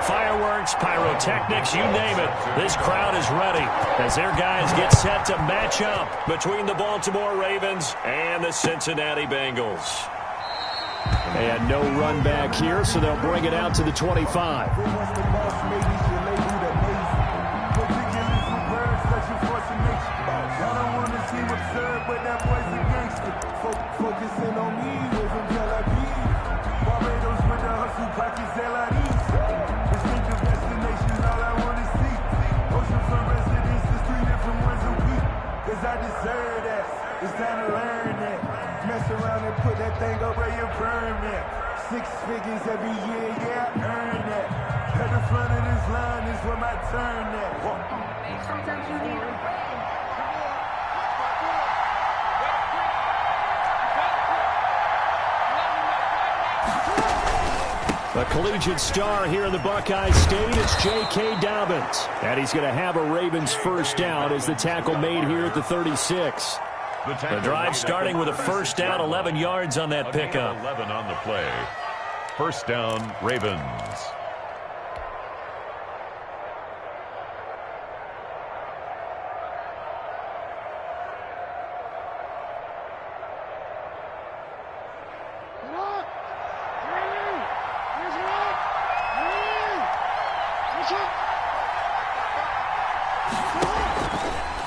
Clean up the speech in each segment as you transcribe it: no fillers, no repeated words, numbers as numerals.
Fireworks, pyrotechnics, you name it. This crowd is ready as their guys get set to match up between the Baltimore Ravens and the Cincinnati Bengals. And no run back here, so they'll bring it out to the 25. Focusing on me, wasn't Tel Aviv. Barbados with the hustle, pockets LIDs. Distinctive destinations, all I want to see. Oceanfront residences, 3 different ones a week. Cause I deserve that, it's time to learn that. Mess around and put that thing over your permit. 6 figures every year, yeah, I earn that. At the front of this line is where my turn at. Sometimes you need a break. The collegiate star here in the Buckeye State, it's J.K. Dobbins. And he's going to have a Ravens first down as the tackle made here at the 36. The drive starting with a first down, 11 yards on that pickup. 11 on the play. First down, Ravens.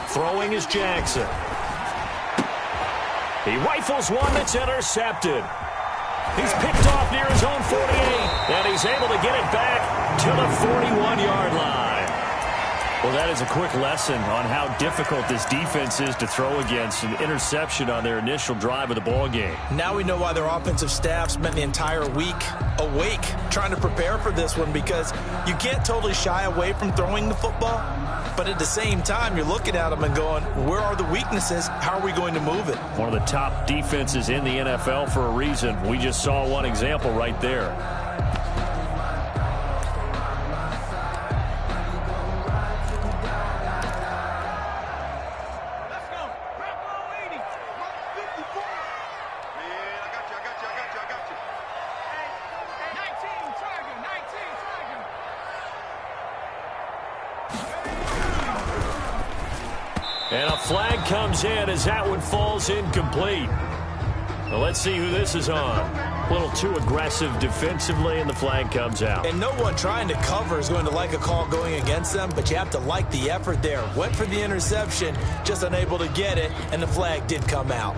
Throwing is Jackson. He rifles one that's intercepted. He's picked off near his own 48, and he's able to get it back to the 41-yard line. Well, that is a quick lesson on how difficult this defense is to throw against. An interception on their initial drive of the ball game. Now we know why their offensive staff spent the entire week awake trying to prepare for this one, because you can't totally shy away from throwing the football. But at the same time, you're looking at them and going, where are the weaknesses? How are we going to move it? One of the top defenses in the NFL for a reason. We just saw one example right there. And a flag comes in as that one falls incomplete. Well, let's see who this is on. A little too aggressive defensively, and the flag comes out. And no one trying to cover is going to like a call going against them, but you have to like the effort there. Went for the interception, just unable to get it, and the flag did come out.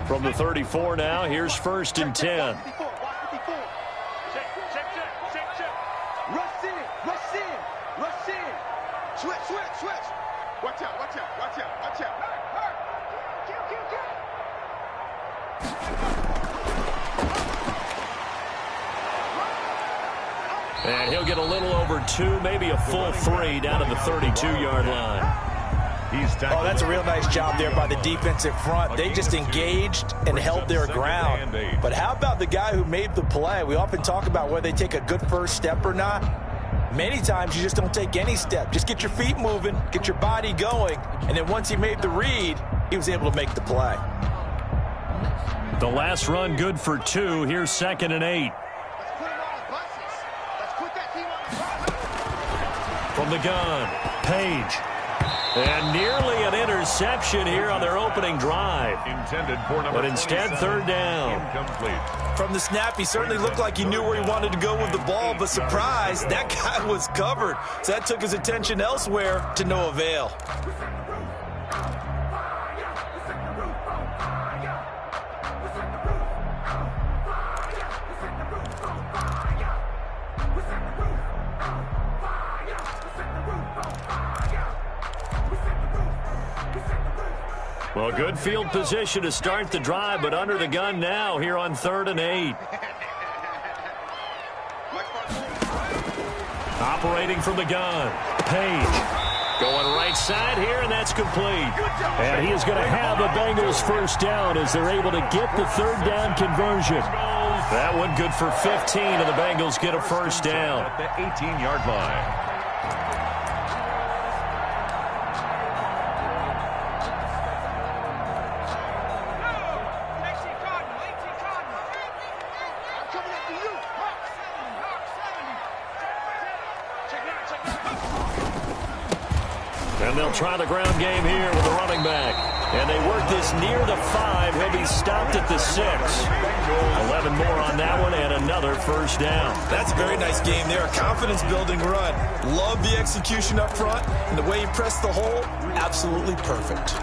From the 34 now, here's first and 10. Rush in. Switch. Watch out. And he'll get a little over 2, maybe a full 3 down to the 32-yard line. Oh, that's a real nice job there by the defensive front. They just engaged and held their ground. But how about the guy who made the play? We often talk about whether they take a good first step or not. Many times you just don't take any step. Just get your feet moving, get your body going, and then once he made the read, he was able to make the play. The last run good for 2. Here's 2nd and 8. From the gun, Page. And nearly an interception here on their opening drive. Intended for number, but instead, 3rd down. Incomplete. From the snap, he certainly looked like he knew where he wanted to go with the ball, but surprise, that guy was covered. So that took his attention elsewhere to no avail. Well, good field position to start the drive, but under the gun now here on 3rd and 8. Operating from the gun, Page. Going right right side here, and that's complete. And he is going to have the Bengals first down as they're able to get the third down conversion. That one good for 15, and the Bengals get a first down. At the 18-yard line. And they'll try the ground game here with the running back. And they work this near the 5. He'll be stopped at the 6. 11 more on that one and another first down. That's a very nice game there. A confidence-building run. Love the execution up front. And the way he pressed the hole, absolutely perfect.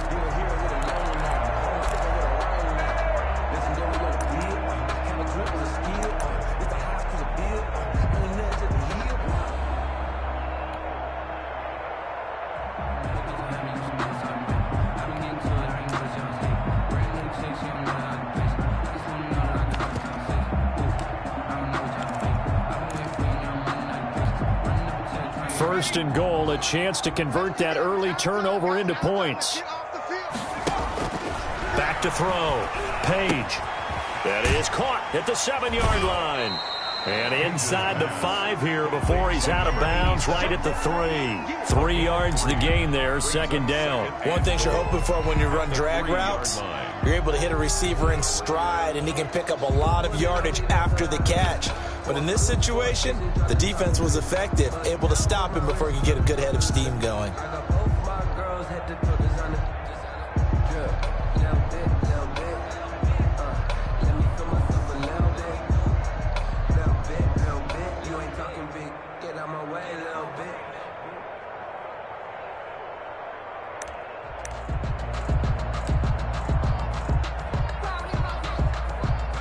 First and goal, a chance to convert that early turnover into points. Back to throw. Page. That is caught at the 7-yard line. And inside the 5 here before he's out of bounds, right at the 3. 3 yards the gain there, second down. One thing you're hoping for when you run drag routes, you're able to hit a receiver in stride, and he can pick up a lot of yardage after the catch. But in this situation, the defense was effective, able to stop him before he could get a good head of steam going.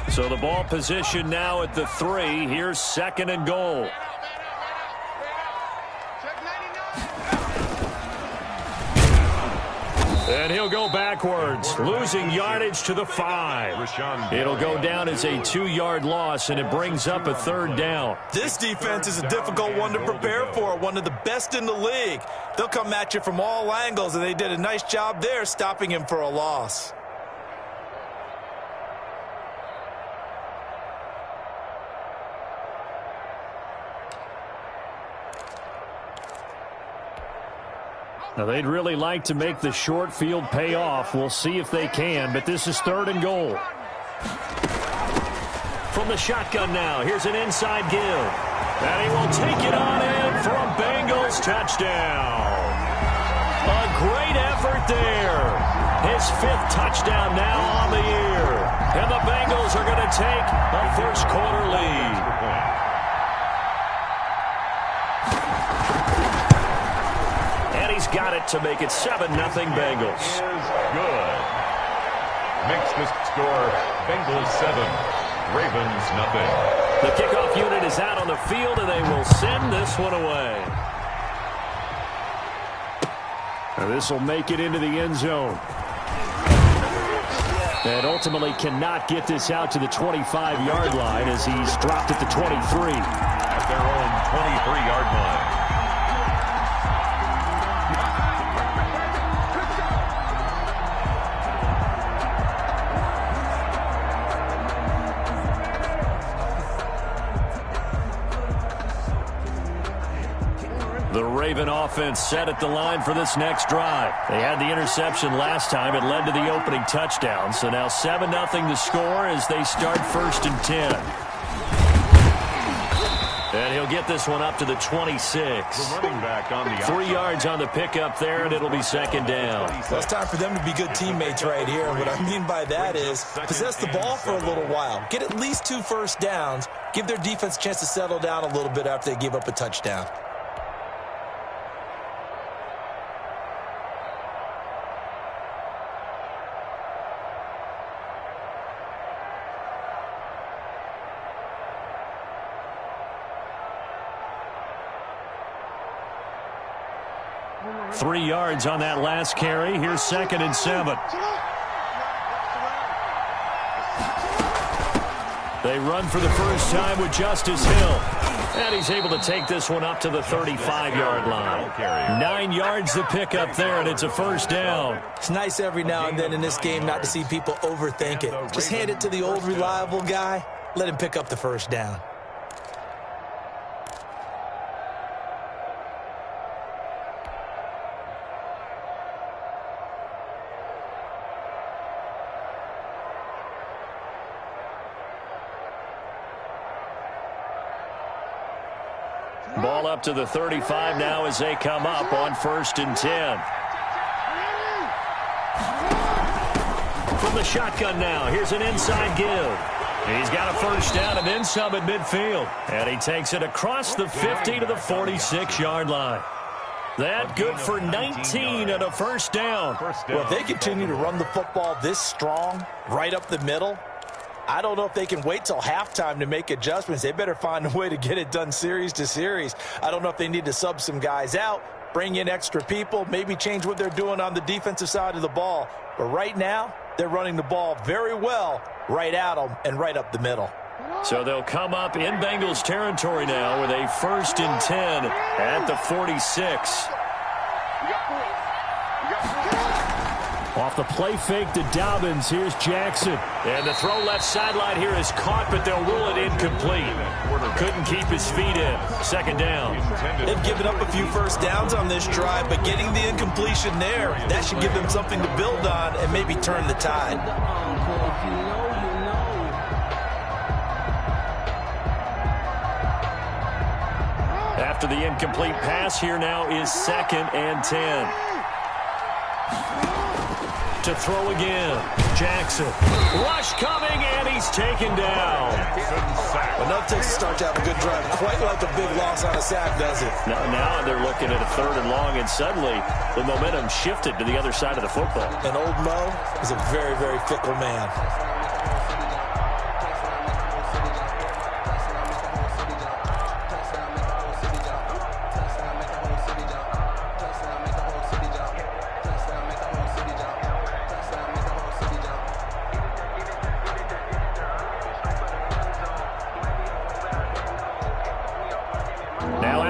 So the ball position now at the 3. Here's second and goal. And he'll go backwards, losing yardage to the 5. It'll go down as a 2-yard loss, and it brings up a third down. This defense is a difficult one to prepare for, one of the best in the league. They'll come at you from all angles, and they did a nice job there stopping him for a loss. Now, they'd really like to make the short field pay off. We'll see if they can, but this is third and goal. From the shotgun now, here's an inside give. And he will take it on in for a Bengals touchdown. A great effort there. His 5th touchdown now on the year. And the Bengals are going to take a first quarter lead. He's got it to make it 7-0 Bengals. Is good. Makes the score Bengals 7, Ravens nothing. The kickoff unit is out on the field, and they will send this one away. Now this will make it into the end zone. And ultimately cannot get this out to the 25-yard line as he's dropped at the 23. At their own 23-yard line. The Raven offense set at the line for this next drive. They had the interception last time. It led to the opening touchdown. So now 7-0 the score as they start first and 10. And he'll get this one up to the 26. The running back on the 3 yards on the pickup there, and it'll be second down. Well, it's time for them to be good teammates right here. What I mean by that is possess the ball for a little while. Get at least 2 first downs. Give their defense a chance to settle down a little bit after they give up a touchdown. Three yards on that last carry. Here's second and 7. They run for the first time with Justice Hill. And he's able to take this one up to the 35-yard line. 9 yards to pick up there, and it's a first down. It's nice every now and then in this game not to see people overthink it. Just hand it to the old reliable guy. Let him pick up the first down. Ball up to the 35 now as they come up on 1st and 10. From the shotgun now, here's an inside give. He's got a first down and then some at midfield. And he takes it across the 50 to the 46-yard line. That good for 19 and a first down. Well, if they continue to run the football this strong, right up the middle, I don't know if they can wait till halftime to make adjustments. They better find a way to get it done series to series. I don't know if they need to sub some guys out, bring in extra people, maybe change what they're doing on the defensive side of the ball. But right now, they're running the ball very well right at them and right up the middle. So they'll come up in Bengals territory now with a 1st and 10 at the 46. Off the play fake to Dobbins. Here's Jackson. And the throw left sideline here is caught, but they'll rule it incomplete. Couldn't keep his feet in. 2nd down. They've given up a few first downs on this drive, but getting the incompletion there, that should give them something to build on and maybe turn the tide. After the incomplete pass, here now is 2nd and 10. To throw again. Jackson. Rush coming, and he's taken down. Enough takes to start to have a good drive. Quite like a big loss on a sack, does it? Now they're looking at a 3rd and long, and suddenly the momentum shifted to the other side of the football. And old Mo is a very, very fickle man.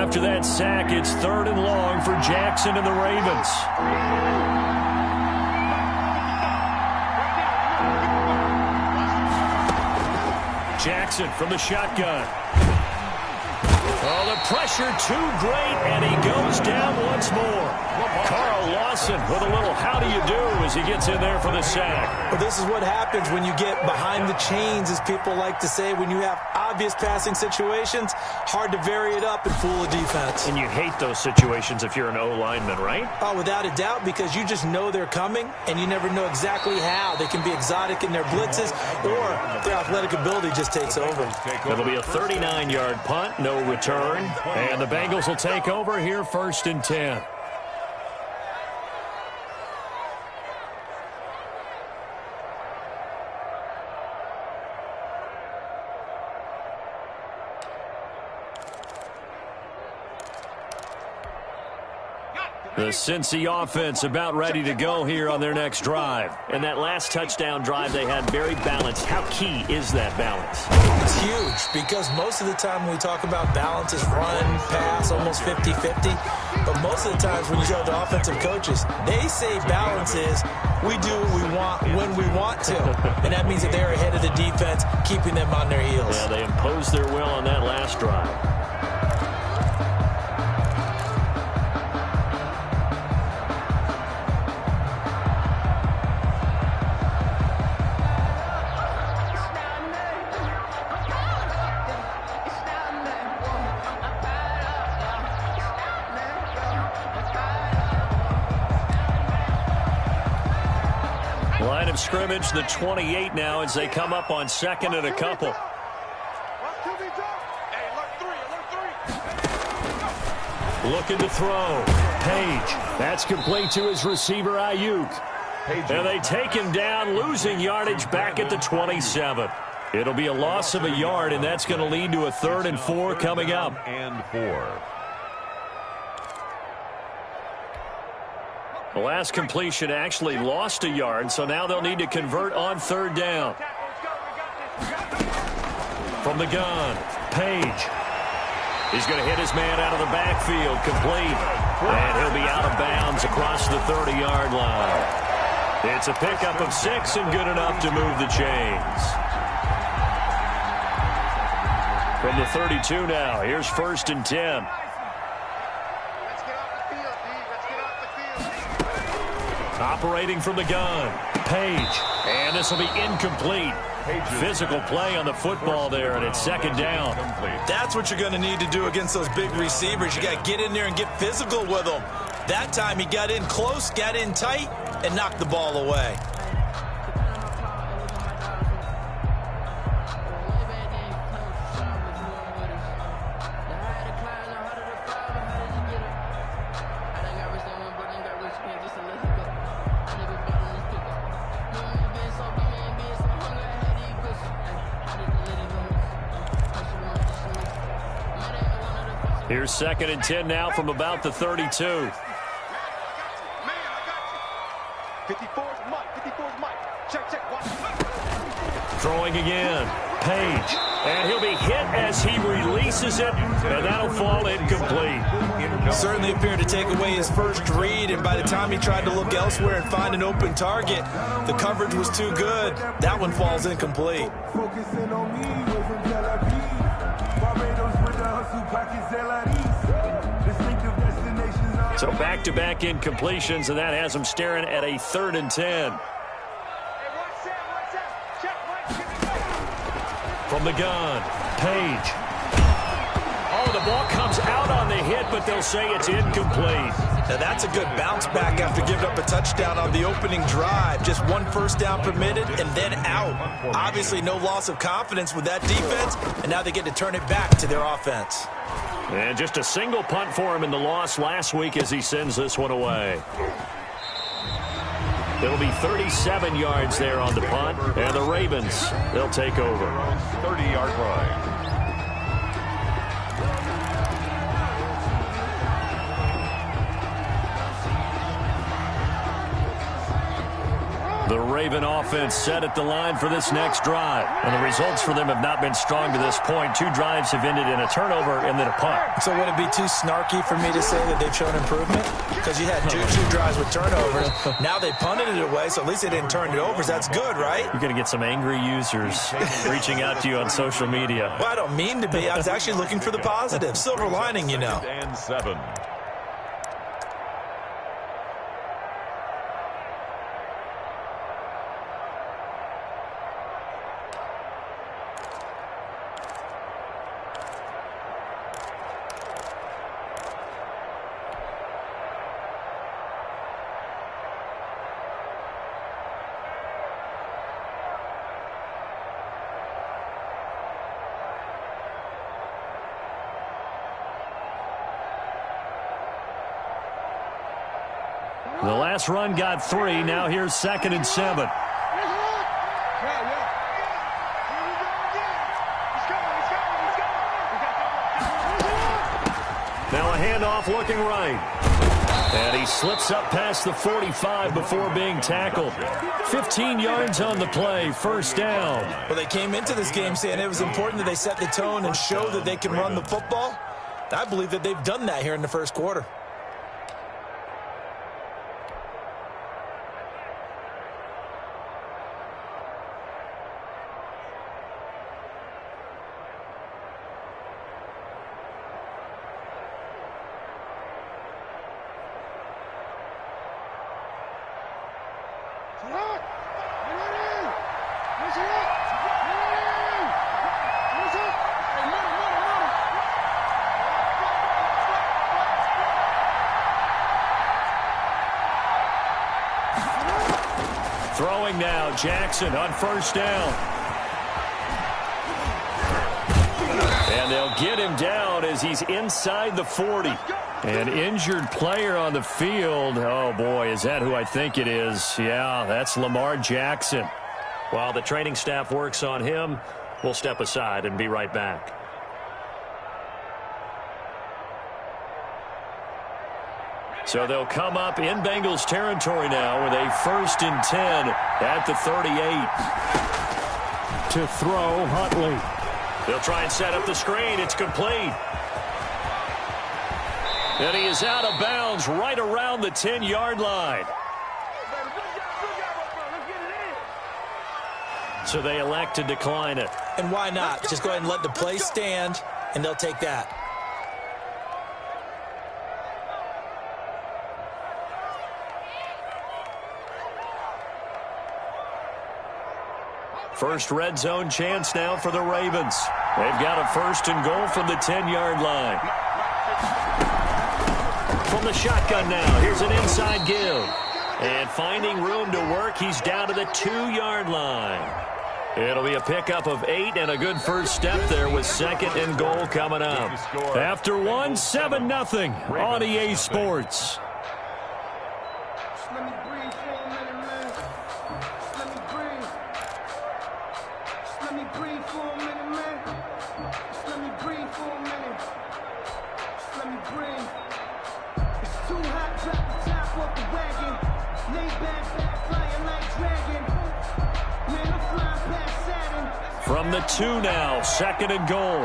After that sack, it's 3rd and long for Jackson and the Ravens. Jackson from the shotgun. Oh, the pressure too great, and he goes down once more. Carl Lawson with a little how do you do as he gets in there for the sack. Well, this is what happens when you get behind the chains, as people like to say. When you have obvious passing situations, hard to vary it up and fool a defense. And you hate those situations if you're an O-lineman, right? Oh, without a doubt, because you just know they're coming, and you never know exactly how. They can be exotic in their blitzes, or their athletic ability just takes over. It'll be a 39-yard punt, no return, and the Bengals will take over here 1st and 10. The Cincy offense about ready to go here on their next drive. And that last touchdown drive they had very balanced. How key is that balance? It's huge, because most of the time when we talk about balance is run, pass, almost 50-50. But most of the times when you go to offensive coaches, they say balance is we do what we want when we want to. And that means that they're ahead of the defense, keeping them on their heels. Yeah, they imposed their will on that last drive. Line of scrimmage, the 28 now as they come up on 2nd and a couple. Looking to throw. Page. That's complete to his receiver, Ayuk. And they take him down, losing yardage back at the 27. It'll be a loss of a yard, and that's going to lead to a 3rd and 4 coming up. And 4. The last completion actually lost a yard, so now they'll need to convert on 3rd down. From the gun, Page. He's going to hit his man out of the backfield, complete. And he'll be out of bounds across the 30-yard line. It's a pickup of 6 and good enough to move the chains. From the 32 now, here's 1st and 10. Let's get off the field, D. Let's get off the field. Operating from the gun, Page. And this will be incomplete. Physical play on the football there, and it's 2nd down. That's what you're going to need to do against those big receivers. You got to get in there and get physical with them. That time he got in close, got in tight, and knocked the ball away. Here's 2nd and 10 now from about the 32. Man, I got you. 54's Mike. 54's Mike. Check. Watch. Throwing again. Page. And he'll be hit as he releases it, and that'll fall incomplete. Certainly appeared to take away his first read, and by the time he tried to look elsewhere and find an open target, the coverage was too good. That one falls incomplete. Focusing on me wasn't Tel Aviv. Barbados with the hustle pockets, distinctive destinations. So back-to-back incompletions, and that has him staring at a 3rd and 10. From the gun, Page. Oh, the ball comes out on the hit, but they'll say it's incomplete. Now that's a good bounce back after giving up a touchdown on the opening drive. Just 1 first down permitted and then out. Obviously no loss of confidence with that defense, and now they get to turn it back to their offense. And just a single punt for him in the loss last week as he sends this one away. It'll be 37 yards there on the punt, and the Ravens, they'll take over. 30-yard line. The Raven offense set at the line for this next drive. And the results for them have not been strong to this point. 2 drives have ended in a turnover and then a punt. So would it be too snarky for me to say that they've shown improvement? Because you had two drives with turnovers. Now they punted it away, so at least they didn't turn it over. That's good, right? You're going to get some angry users reaching out to you on social media. Well, I don't mean to be. I was actually looking for the positive. Silver lining, you know. And 7. The last run got 3. Now here's 2nd and 7. Now a handoff looking right. And he slips up past the 45 before being tackled. 15 yards on the play, 1st down. Well, they came into this game saying it was important that they set the tone and show that they can run the football. I believe that they've done that here in the 1st quarter. Throwing now, Jackson on 1st down. And they'll get him down as he's inside the 40. An injured player on the field. Oh, boy, is that who I think it is? Yeah, that's Lamar Jackson. While the training staff works on him, we'll step aside and be right back. So they'll come up in Bengals territory now with a 1st and 10 at the 38. To throw, Huntley. They'll try and set up the screen. It's complete. And he is out of bounds right around the 10-yard line. So they elect to decline it. And why not? Just go ahead and let the play stand, and they'll take that. First red zone chance now for the Ravens. They've got a 1st and goal from the 10-yard line. From the shotgun now, here's an inside give. And finding room to work, he's down to the 2-yard line. It'll be a pickup of 8 and a good first step there with 2nd and goal coming up. After one, 7-0 on EA Sports. From the 2 now, 2nd and goal.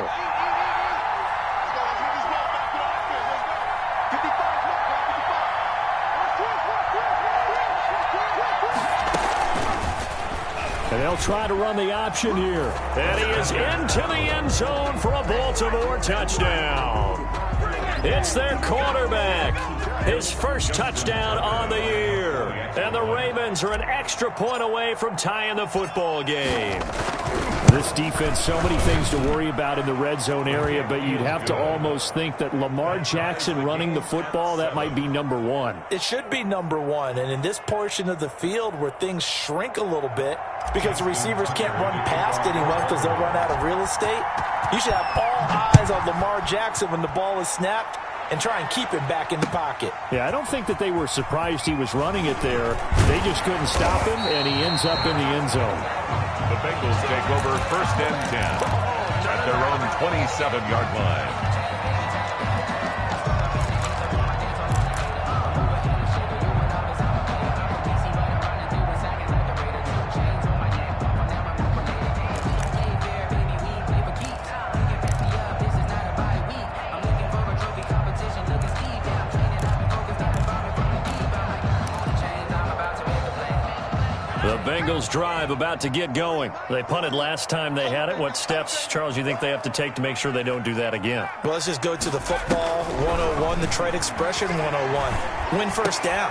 And they'll try to run the option here. And he is into the end zone for a Baltimore touchdown. It's their quarterback. His first touchdown on the year. And the Ravens are an extra point away from tying the football game. This defense, so many things to worry about in the red zone area, but you'd have to almost think that Lamar Jackson running the football, that might be number one. It should be number one, and in this portion of the field where things shrink a little bit because the receivers can't run past anyone because they'll run out of real estate, you should have all eyes on Lamar Jackson when the ball is snapped and try and keep him back in the pocket. Yeah, I don't think that they were surprised he was running it there. They just couldn't stop him, and he ends up in the end zone. The Bengals take over 1st and 10 at their own 27-yard line. The Bengals drive about to get going. They punted last time they had it. What steps, Charles, you think they have to take to make sure they don't do that again? Well, let's just go to the football 101, the trade expression 101. Win first down.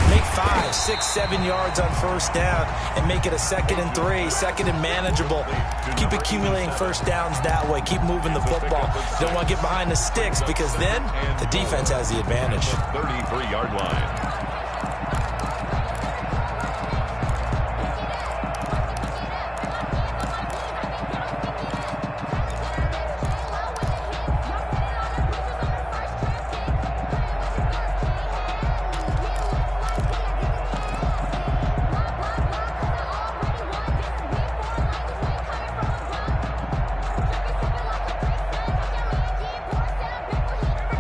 Make 5, 6, 7 yards on first down and make it a 2nd and 3, 2nd and manageable. Keep accumulating first downs that way. Keep moving the football. Don't want to get behind the sticks because then the defense has the advantage. 33-yard line.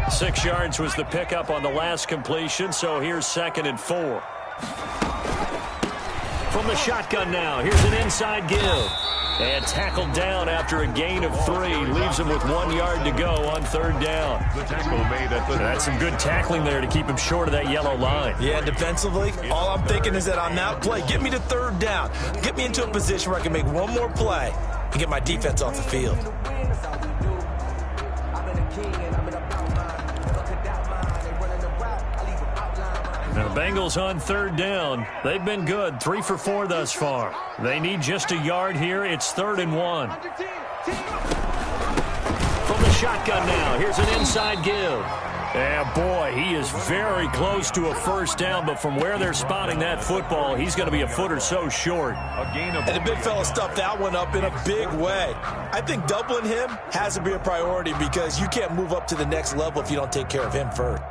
Six yards was the pickup on the last completion, so here's 2nd and 4. From the shotgun now, here's an inside give. And tackled down after a gain of 3. Leaves him with 1 yard to go on 3rd down. The tackle made at the... That's some good tackling there to keep him short of that yellow line. Yeah, defensively, all I'm thinking is that on that play, get me to 3rd down. Get me into a position where I can make one more play and get my defense off the field. Now, Bengals on 3rd down. They've been good, 3 for 4 thus far. They need just a yard here. It's 3rd and 1. From the shotgun now, here's an inside give. Yeah, boy, he is very close to a first down, but from where they're spotting that football, he's going to be a foot or so short. And the big fella stuffed that one up in a big way. I think doubling him has to be a priority because you can't move up to the next level if you don't take care of him first.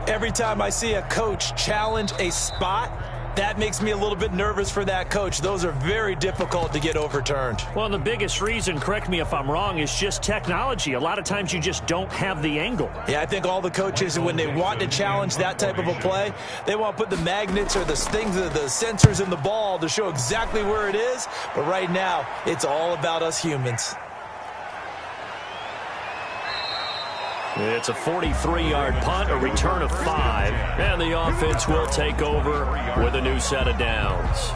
Every time I see a coach challenge a spot, That makes me a little bit nervous for that coach. Those are very difficult to get overturned. Well, the biggest reason, correct me if I'm wrong, is just technology. A lot of times you just don't have the angle. Yeah, I think all the coaches, when they want to challenge that type of a play, they want to put the magnets or the things, the sensors in the ball to show exactly where it is. But right now, it's all about us humans. It's a 43-yard punt, a return of 5, and the offense will take over with a new set of downs.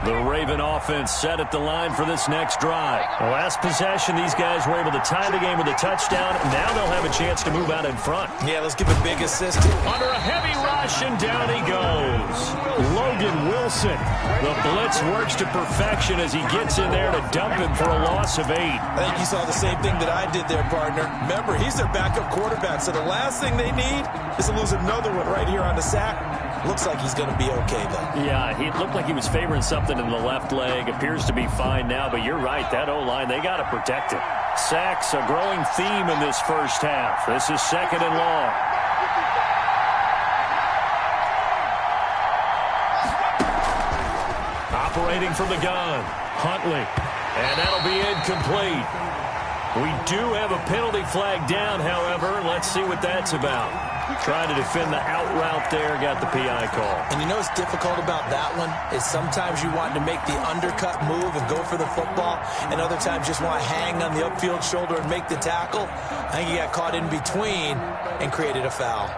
The Raven offense set at the line for this next drive. The last possession, these guys were able to tie the game with a touchdown. Now they'll have a chance to move out in front. Yeah, let's give a big assist. Under a heavy rush, and down he goes. Logan Wilson. The blitz works to perfection as he gets in there to dump him for a loss of 8. I think you saw the same thing that I did there, partner. Remember, he's their backup quarterback, so the last thing they need is to lose another one right here on the sack. Looks like he's going to be okay, though. Yeah, he looked like he was favoring something in the left leg. Appears to be fine now, but you're right. That O-line, they got to protect it. Sacks, a growing theme in this first half. This is 2nd and long. Operating from the gun, Huntley. And that'll be incomplete. We do have a penalty flag down, however. Let's see what that's about. Trying to defend the out route there, got the PI call. And you know what's difficult about that one is sometimes you want to make the undercut move and go for the football, and other times just want to hang on the upfield shoulder and make the tackle. I think he got caught in between and created a foul.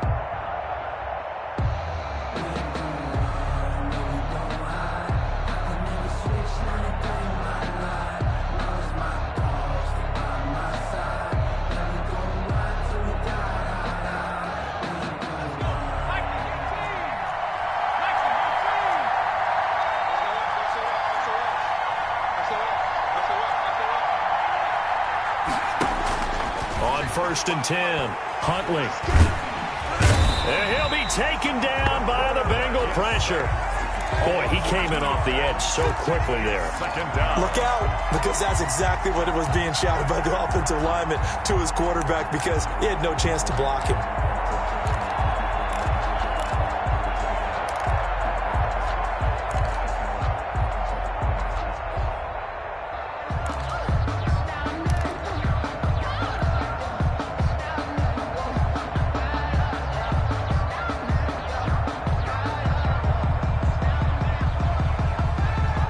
First and 10. Huntley. And he'll be taken down by the Bengal pressure. Boy, he came in off the edge so quickly there. Look out, because that's exactly what it was being shouted by the offensive lineman to his quarterback, because he had no chance to block him.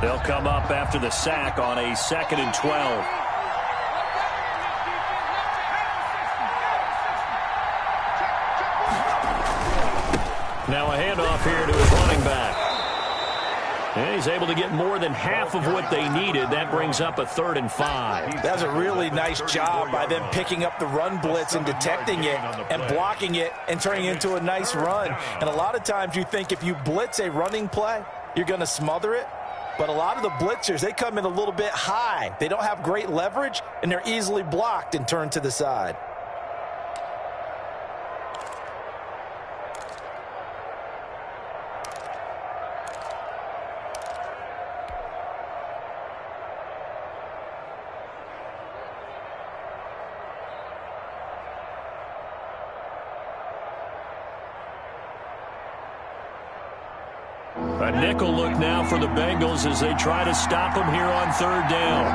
They'll come up after the sack on a 2nd and 12. Now a handoff here to his running back. And he's able to get more than half of what they needed. That brings up a 3rd and 5. That's a really nice job by them picking up the run blitz and detecting it and blocking it and turning it into a nice run. And a lot of times you think if you blitz a running play, you're going to smother it. But a lot of the blitzers, they come in a little bit high. They don't have great leverage, and they're easily blocked and turned to the side. A nickel look now for the Bengals as they try to stop them here on 3rd down.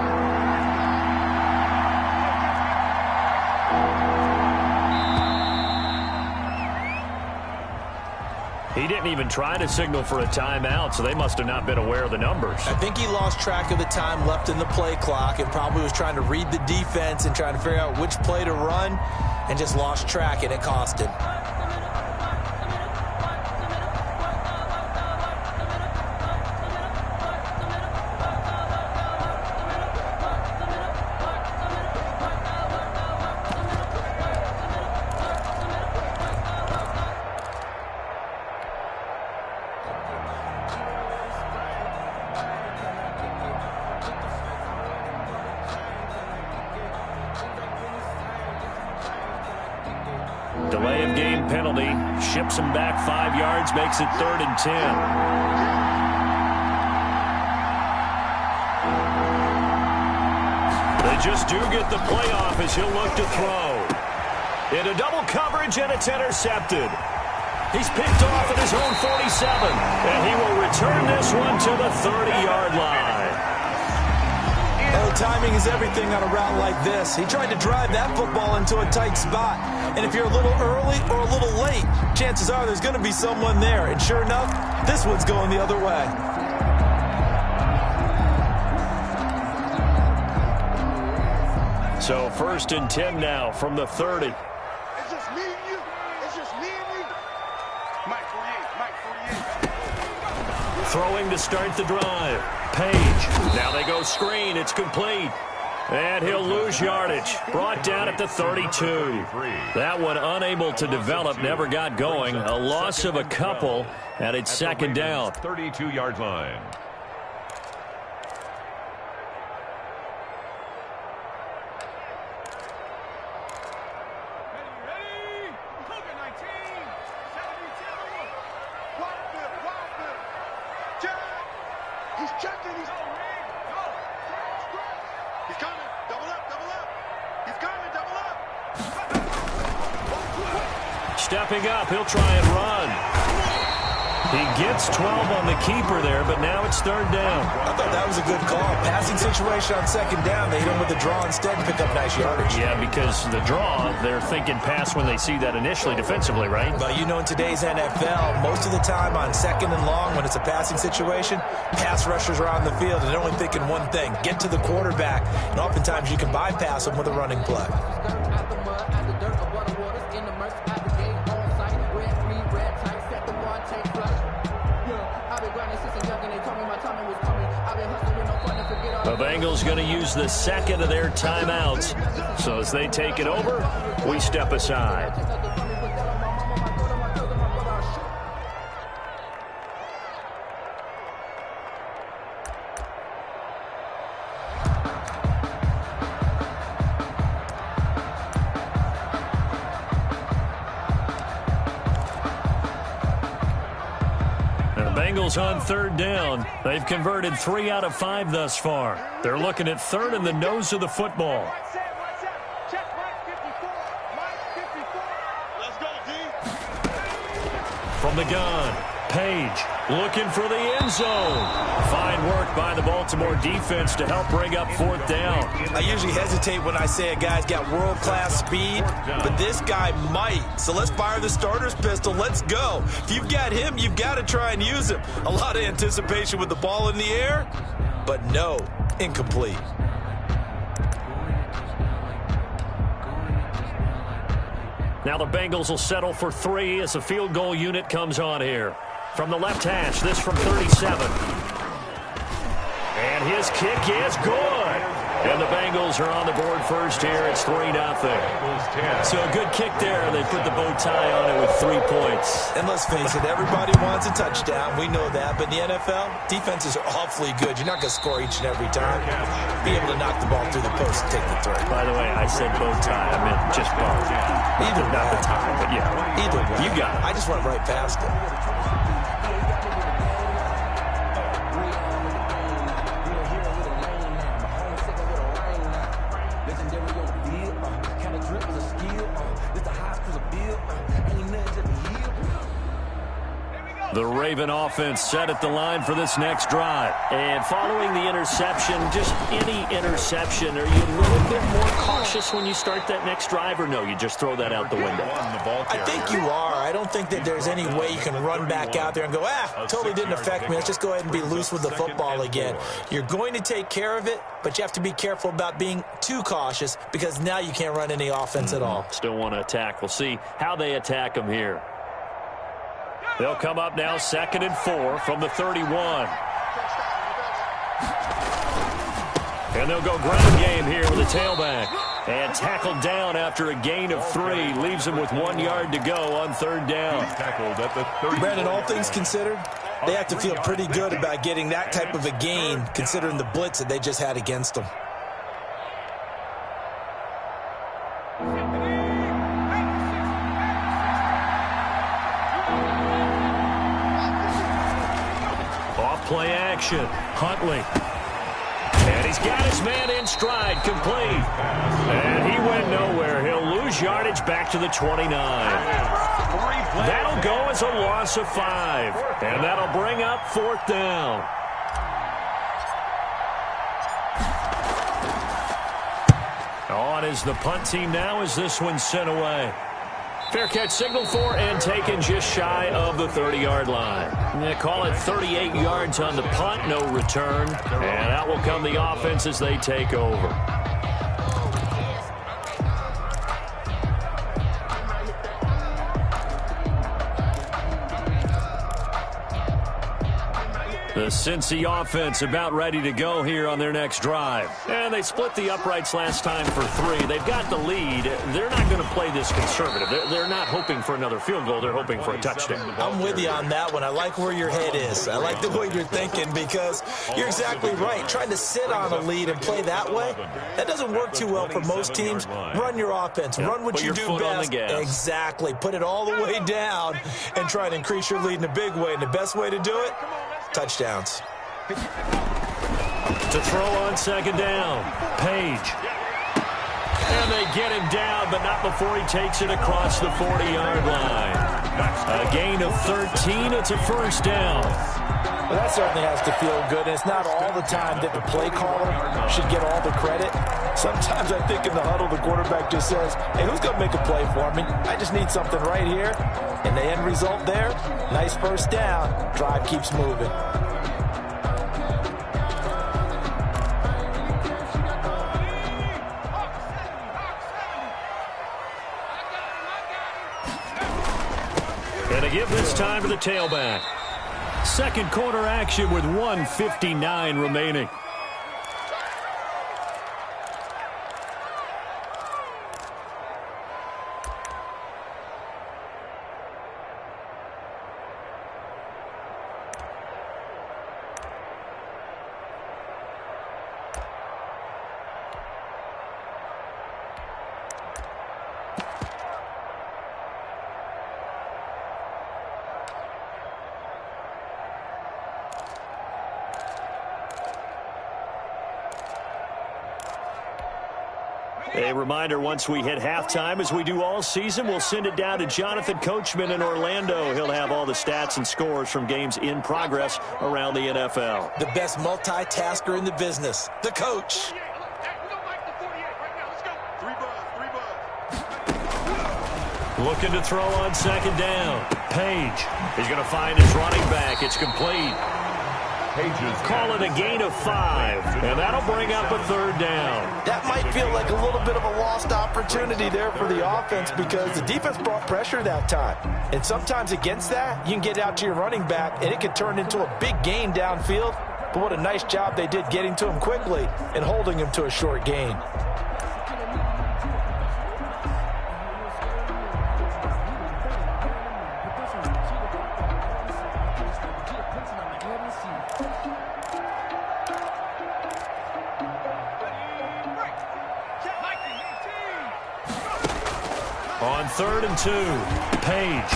He didn't even try to signal for a timeout, so they must have not been aware of the numbers. I think he lost track of the time left in the play clock and probably was trying to read the defense and trying to figure out which play to run and just lost track, and it cost him. Delay of game penalty. Ships him back 5 yards, makes it 3rd and 10. just do get the playoff as he'll look to throw. Into double coverage, and it's intercepted. He's picked off at his own 47, and he will return this one to the 30-yard line. Oh, timing is everything on a route like this. He tried to drive that football into a tight spot. And if you're a little early or a little late, chances are there's going to be someone there. And sure enough, this one's going the other way. So 1st and 10 now from the 30. It's just me and you. It's just me and you. Mike 48. Throwing to start the drive. Page. Now they go screen. It's complete. And he'll lose yardage. Brought down at the 32. That one unable to develop. Never got going. A loss of a couple. And it's 2nd down. 32-yard line. He's checking. He's coming. Double up. He's coming. Double up. Stepping up. He'll try and run. He gets 12 on the keeper there, but now it's 3rd down. I thought that was a good call. Passing situation on 2nd down. They hit him with the draw instead and pick up nice yardage. Yeah, because the draw, they're thinking pass when they see that initially defensively, right? But you know, in today's NFL, most of the time on 2nd and long, when it's a passing situation, pass rushers are on the field, and they're only thinking one thing, get to the quarterback. And oftentimes you can bypass them with a running play. The Bengals going to use the 2nd of their timeouts. So as they take it over, we step aside. Bengals on 3rd down. They've converted 3 out of 5 thus far. They're looking at 3rd in the nose of the football. Check Mike 54. Mike 54. Let's go, D. From the gun, Page looking for the end zone. Fine work by the Baltimore defense to help bring up 4th down. I usually hesitate when I say a guy's got world-class speed, but this guy might. So let's fire the starter's pistol. Let's go. If you've got him, you've got to try and use him. A lot of anticipation with the ball in the air, but no, incomplete. Now the Bengals will settle for 3 as the field goal unit comes on here. From the left hash, this from 37. And his kick is good. And the Bengals are on the board first here. It's 3-0. So a good kick there. They put the bow tie on it with 3 points. And let's face it, everybody wants a touchdown. We know that. But in the NFL, defenses are awfully good. You're not going to score each and every time. Be able to knock the ball through the post and take the throw. By the way, I said bow tie. I meant just bow. Either not the tie, but yeah. Either way. You got it. I just went right past it. The Raven offense set at the line for this next drive. And following the interception, just any interception, are you a little bit more cautious when you start that next drive, or no, you just throw that out the window? I think you are. I don't think that there's any way you can run back out there and go, totally didn't affect me. Let's just go ahead and be loose with the football again. You're going to take care of it, but you have to be careful about being too cautious because now you can't run any offense at all. Still want to attack. We'll see how they attack them here. They'll come up now 2nd and 4 from the 31. And they'll go ground game here with a tailback. And tackled down after a gain of 3. Leaves him with 1 yard to go on 3rd down. Tackled at the 30. Brandon, all things considered, they have to feel pretty good about getting that type of a gain considering the blitz that they just had against them. Play action. Huntley. And He's got his man in stride, complete. And he went nowhere. He'll lose yardage back to the 29. That'll go as a loss of 5. And that'll bring up 4th down. On is the punt team now as this one's sent away. Fair catch signal for and taken just shy of the 30-yard line. They call it 38 yards on the punt, no return. And out will come the offense as they take over. The Cincy offense about ready to go here on their next drive. And they split the uprights last time for 3. They've got the lead. They're not going to play this conservative. They're not hoping for another field goal. They're hoping for a touchdown. I'm with you on that one. I like where your head is. I like the way you're thinking because you're exactly right. Trying to sit on a lead and play that way, that doesn't work too well for most teams. Run your offense. Run what you do best. Exactly. Put it all the way down and try and increase your lead in a big way. And the best way to do it, touchdowns. To throw on 2nd down, Page. And they get him down, but not before he takes it across the 40-yard line. A gain of 13. It's a 1st down. Well, that certainly has to feel good. And it's not all the time that the play caller should get all the credit. Sometimes I think in the huddle, the quarterback just says, hey, who's going to make a play for me? I just need something right here. And the end result there, nice 1st down. Drive keeps moving. And to give this time to the tailback. Second quarter action with 1:59 remaining. A reminder, once we hit halftime, as we do all season, we'll send it down to Jonathan Coachman in Orlando. He'll have all the stats and scores from games in progress around the NFL. The best multitasker in the business, the coach. Looking to throw on 2nd down. Page. He's going to find his running back. It's complete. Call it a gain of 5, and that'll bring up a 3rd down. That might feel like a little bit of a lost opportunity there for the offense because the defense brought pressure that time. And sometimes against that, you can get out to your running back, and it can turn into a big gain downfield. But what a nice job they did getting to him quickly and holding him to a short gain. On 3rd and 2, Page.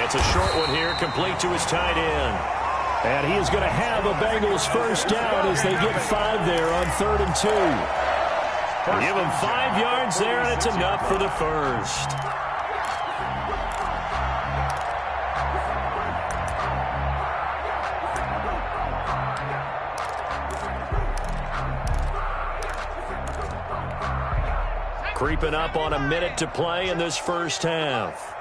It's a short one here, complete to his tight end. And he is going to have a Bengals 1st down as they get 5 there on 3rd and 2. Give him 5 yards there, and it's enough for the 1st. Creeping up on a minute to play in this 1st half.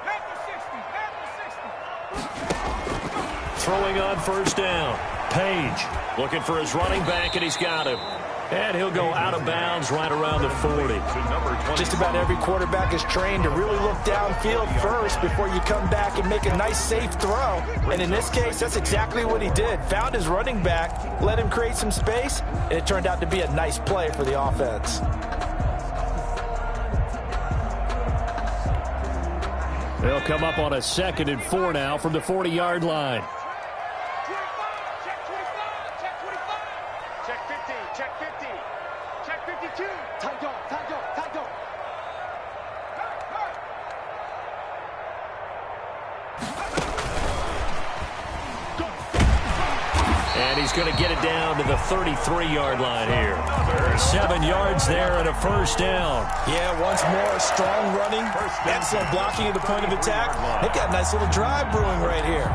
Throwing on 1st down. Page looking for his running back, and he's got him. And he'll go out of bounds right around the 40. Just about every quarterback is trained to really look downfield first before you come back and make a nice, safe throw. And in this case, that's exactly what he did. Found his running back, let him create some space, and it turned out to be a nice play for the offense. They'll come up on a 2nd and 4 now from the 40-yard line. Check 50, check 50, check 52. Tight dog, tight dog, tight dog. And he's going to get it down to the 33-yard line here. 7 yards there and a first down. Yeah, once more, strong running, excellent blocking at the point of attack. They've got a nice little drive brewing right here.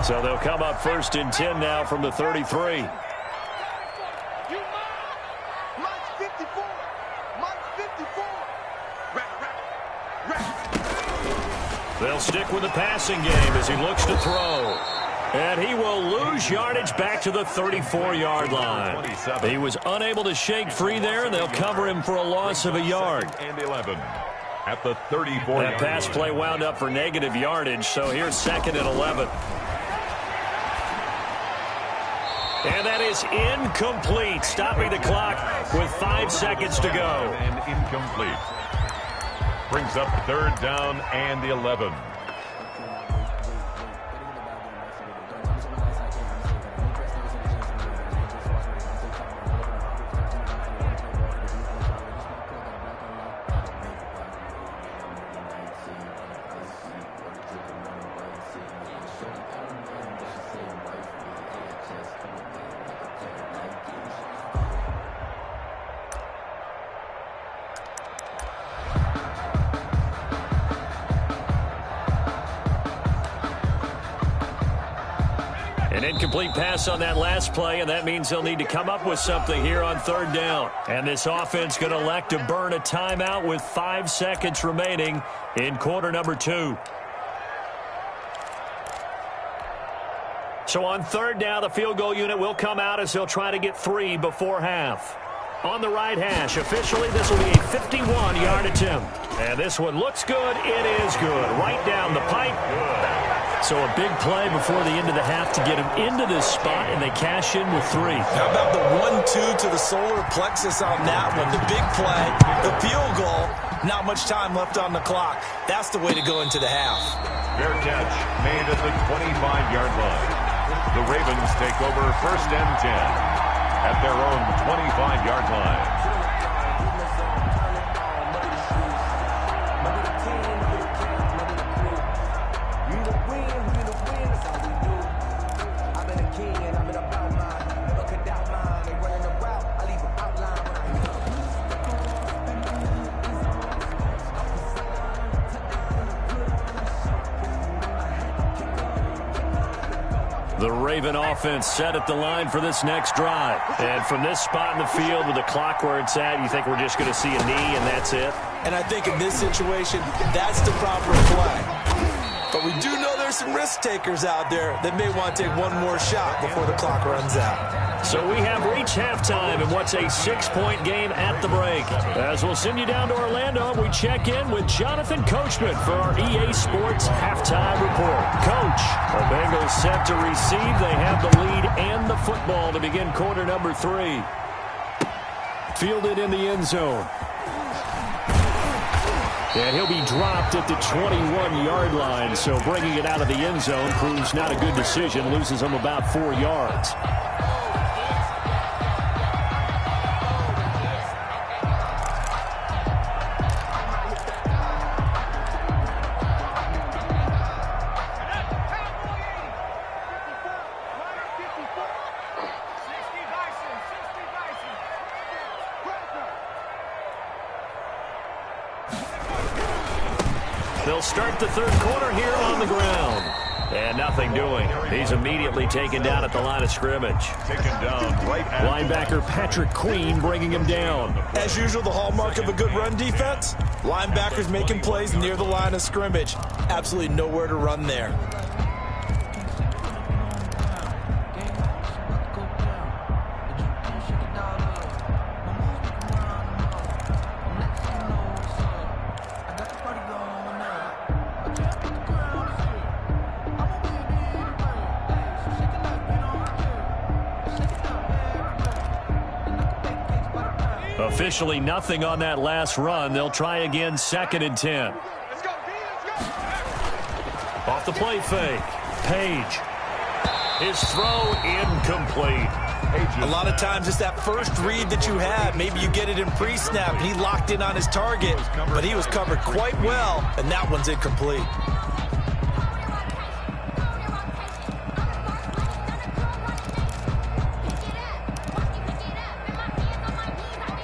So they'll come up 1st and 10 now from the 33. They'll stick with the passing game as he looks to throw. And he will lose yardage back to the 34-yard line. He was unable to shake free there, and they'll cover him for a loss of a yard. And 11 at the 34. That pass play wound up for negative yardage, so here's 2nd and 11. And that is incomplete, stopping the clock with 5 seconds to go. And incomplete. Brings up 3rd down and 11. An incomplete pass on that last play, and that means they'll need to come up with something here on 3rd down. And this offense going to elect to burn a timeout with 5 seconds remaining in quarter number 2. So on 3rd down, the field goal unit will come out as they'll try to get 3 before half. On the right hash, officially this will be a 51-yard attempt. And this one looks good. It is good. Right down the pipe. So a big play before the end of the half to get him into this spot, and they cash in with 3. How about the 1-2 to the solar plexus on that one? The big play, the field goal, not much time left on the clock. That's the way to go into the half. Fair catch made at the 25-yard line. The Ravens take over 1st and 10 at their own 25-yard line. The Raven offense set at the line for this next drive. And from this spot in the field with the clock where it's at, you think we're just going to see a knee and that's it? And I think in this situation, that's the proper play. But we do know there's some risk takers out there that may want to take one more shot before the clock runs out. So we have reached halftime in what's a 6-point game at the break. As we'll send you down to Orlando, we check in with Jonathan Coachman for our EA Sports Halftime Report. Coach, the Bengals set to receive. They have the lead and the football to begin quarter number 3. Fielded in the end zone. And he'll be dropped at the 21-yard line, so bringing it out of the end zone proves not a good decision, loses him about 4 yards. They'll start the 3rd quarter here on the ground. And nothing doing. He's immediately taken down at the line of scrimmage. Taken down right at linebacker Patrick Queen bringing him down. As usual, the hallmark of a good run defense, linebackers making plays near the line of scrimmage. Absolutely nowhere to run there. Officially nothing on that last run. They'll try again, 2nd and 10. Off the play fake. Page. His throw incomplete. A lot of times it's that first read that you have. Maybe you get it in pre-snap, and he locked in on his target, but he was covered quite well, and that one's incomplete.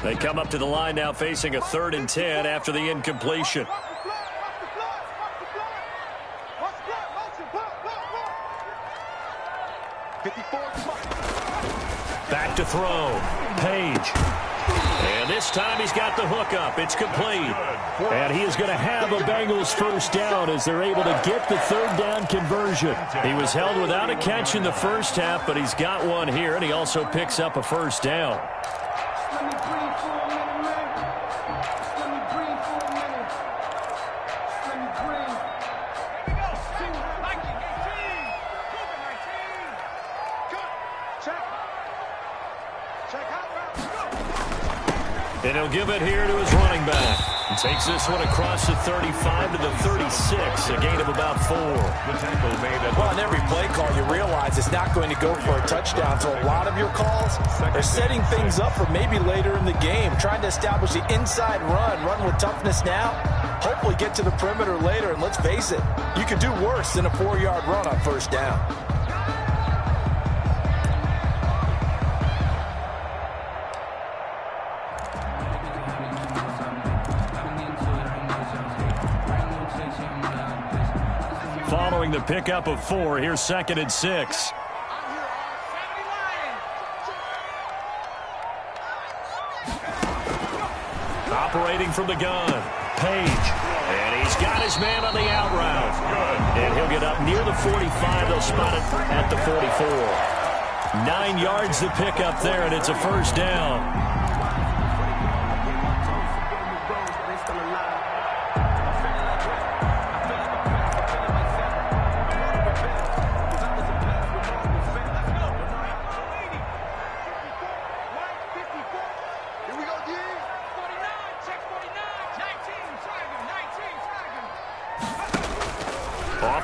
They come up to the line now facing a 3rd and 10 after the incompletion. Back to throw. Page. And this time he's got the hook up. It's complete. And he is going to have a Bengals first down as they're able to get the 3rd down conversion. He was held without a catch in the first half, but he's got one here, and he also picks up a first down. And he'll give it here to his running back. He takes this one across the 35 to the 36, a gain of about 4. Well, on every play call, you realize it's not going to go for a touchdown. So a lot of your calls are setting things up for maybe later in the game, trying to establish the inside run with toughness now, hopefully get to the perimeter later. And let's face it, you could do worse than a 4-yard run on first down. Following the pickup of 4, here's 2nd and 6. Operating from the gun, Page. And he's got his man on the out route. And he'll get up near the 45. They'll spot it at the 44. 9 yards to pick up there, and it's a first down.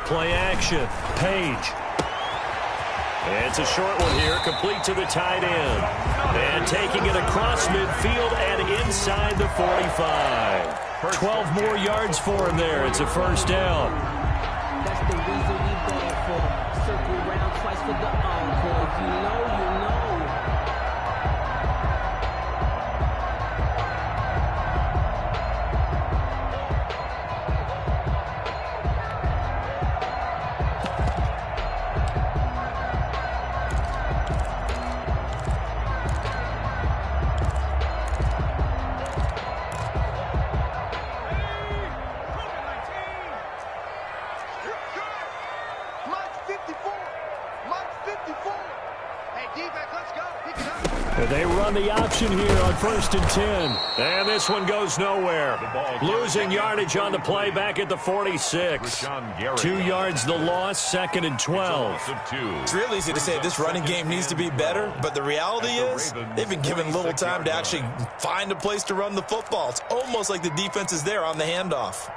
Play action. Page. It's a short one here, complete to the tight end. And taking it across midfield and inside the 45. 12 more yards for him there. It's a first down. That's the reason we beg for. Circle around twice for the encore. If you know, you know. They run the option here on 1st and 10. And this one goes nowhere. Losing yardage on the play back at the 46. 2 yards the loss, 2nd and 12. It's real easy to say this running game needs to be better, but the reality is they've been given little time to actually find a place to run the football. It's almost like the defense is there on the handoff.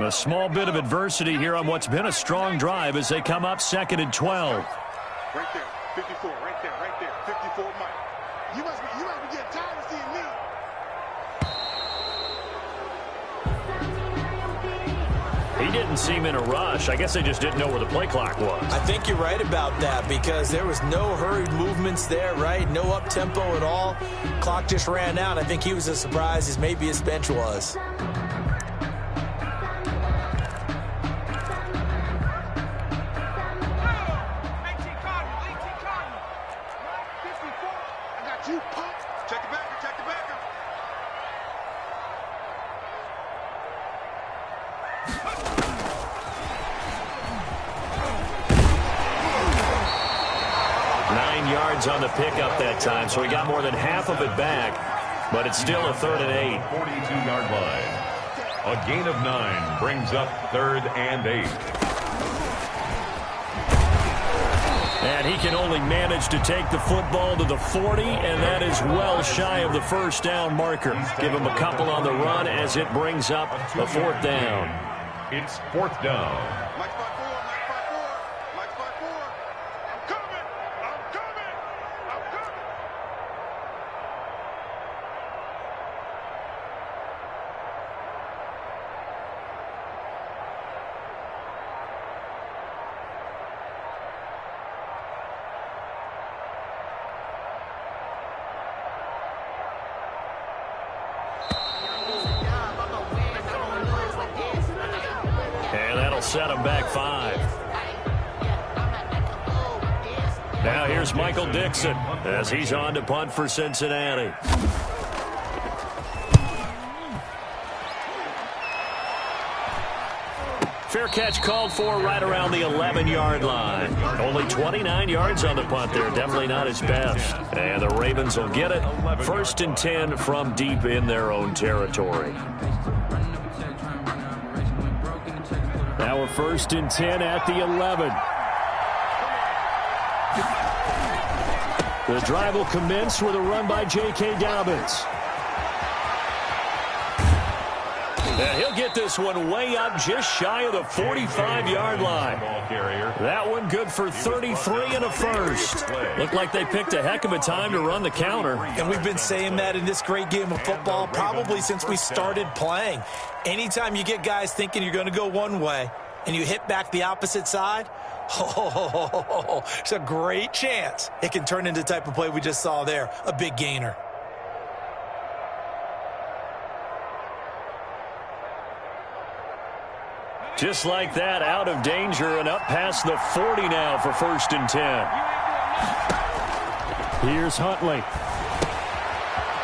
A small bit of adversity here on what's been a strong drive as they come up 2nd and 12. Right there, 54, right there, 54, Mike. You must be getting tired of seeing me. He didn't seem in a rush. I guess they just didn't know where the play clock was. I think you're right about that because there was no hurried movements there, right? No up-tempo at all. Clock just ran out. I think he was as surprised as maybe his bench was. Check the backer. 9 yards on the pickup that time, so he got more than half of it back, but it's still a 3rd and 8. 42-yard line. A gain of 9 brings up 3rd and 8. And he can only manage to take the football to the 40, and that is well shy of the first down marker. Give him a couple on the run as it brings up a 4th down. It's 4th down. Mike's by 4, Mike's by 4, Mike's by 4. I'm coming, I'm coming, I'm coming. And that'll set him back 5. Now here's Michael Dixon as he's on to punt for Cincinnati. Fair catch called for right around the 11-yard line. Only 29 yards on the punt there. Definitely not his best. And the Ravens will get it. 1st and 10 from deep in their own territory. Now a 1st and 10 at the 11. The drive will commence with a run by J.K. Dobbins. And he'll get this one way up just shy of the 45-yard line. That one good for 33 and a first. Looked like they picked a heck of a time to run the counter. And we've been saying that in this great game of football probably since we started playing. Anytime you get guys thinking you're going to go one way and you hit back the opposite side, it's a great chance it can turn into the type of play we just saw there, a big gainer. Just like that, out of danger and up past the 40 now for 1st and 10. Here's Huntley.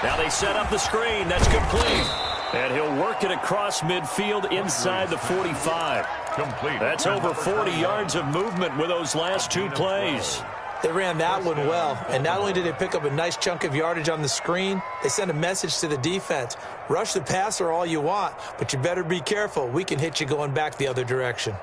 Now they set up the screen. That's complete. And he'll work it across midfield inside the 45. Complete. That's over 40 yards of movement with those last 2 plays. They ran that one well, and not only did they pick up a nice chunk of yardage on the screen, they sent a message to the defense. Rush the passer all you want, but you better be careful. We can hit you going back the other direction.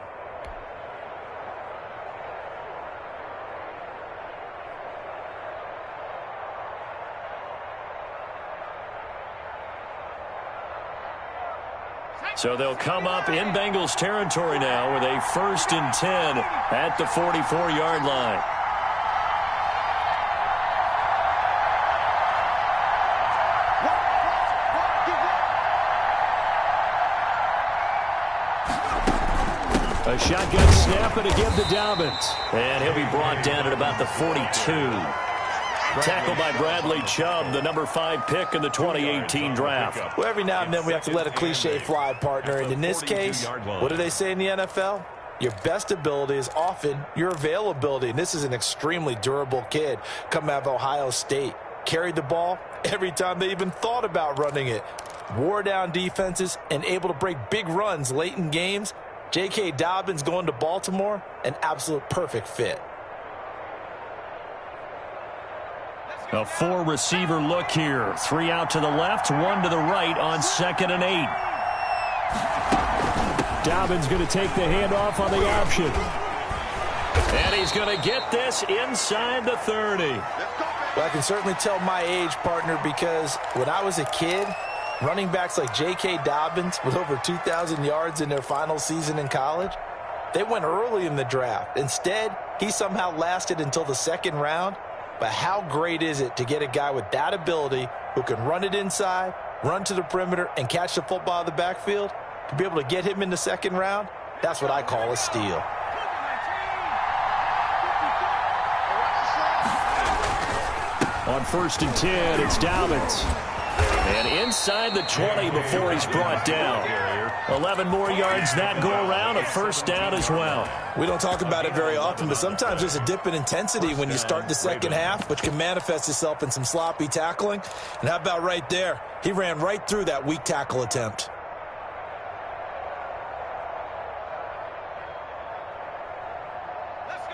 So they'll come up in Bengals territory now with a 1st and 10 at the 44-yard line. A shotgun snap and again to Dobbins. And he'll be brought down at about the 42. Tackled by Bradley Chubb, the number 5 pick in the 2018 draft. Well, every now and then we have to let a cliche fly, partner. And in this case, what do they say in the NFL? Your best ability is often your availability. And this is an extremely durable kid coming out of Ohio State. Carried the ball every time they even thought about running it. Wore down defenses and able to break big runs late in games. J.K. Dobbins going to Baltimore, an absolute perfect fit. A 4-receiver look here. 3 out to the left, 1 to the right on 2nd and 8. Dobbins going to take the handoff on the option. And he's going to get this inside the 30. Well, I can certainly tell my age, partner, because when I was a kid, running backs like J.K. Dobbins with over 2,000 yards in their final season in college, they went early in the draft. Instead, he somehow lasted until the 2nd round. But how great is it to get a guy with that ability who can run it inside, run to the perimeter, and catch the football out of the backfield? To be able to get him in the 2nd round, that's what I call a steal. On 1st and 10, it's Dobbins. And inside the 20 before he's brought down. 11 more yards that go around, a 1st down as well. We don't talk about it very often, but sometimes there's a dip in intensity when you start the 2nd half, which can manifest itself in some sloppy tackling. And how about right there? He ran right through that weak tackle attempt.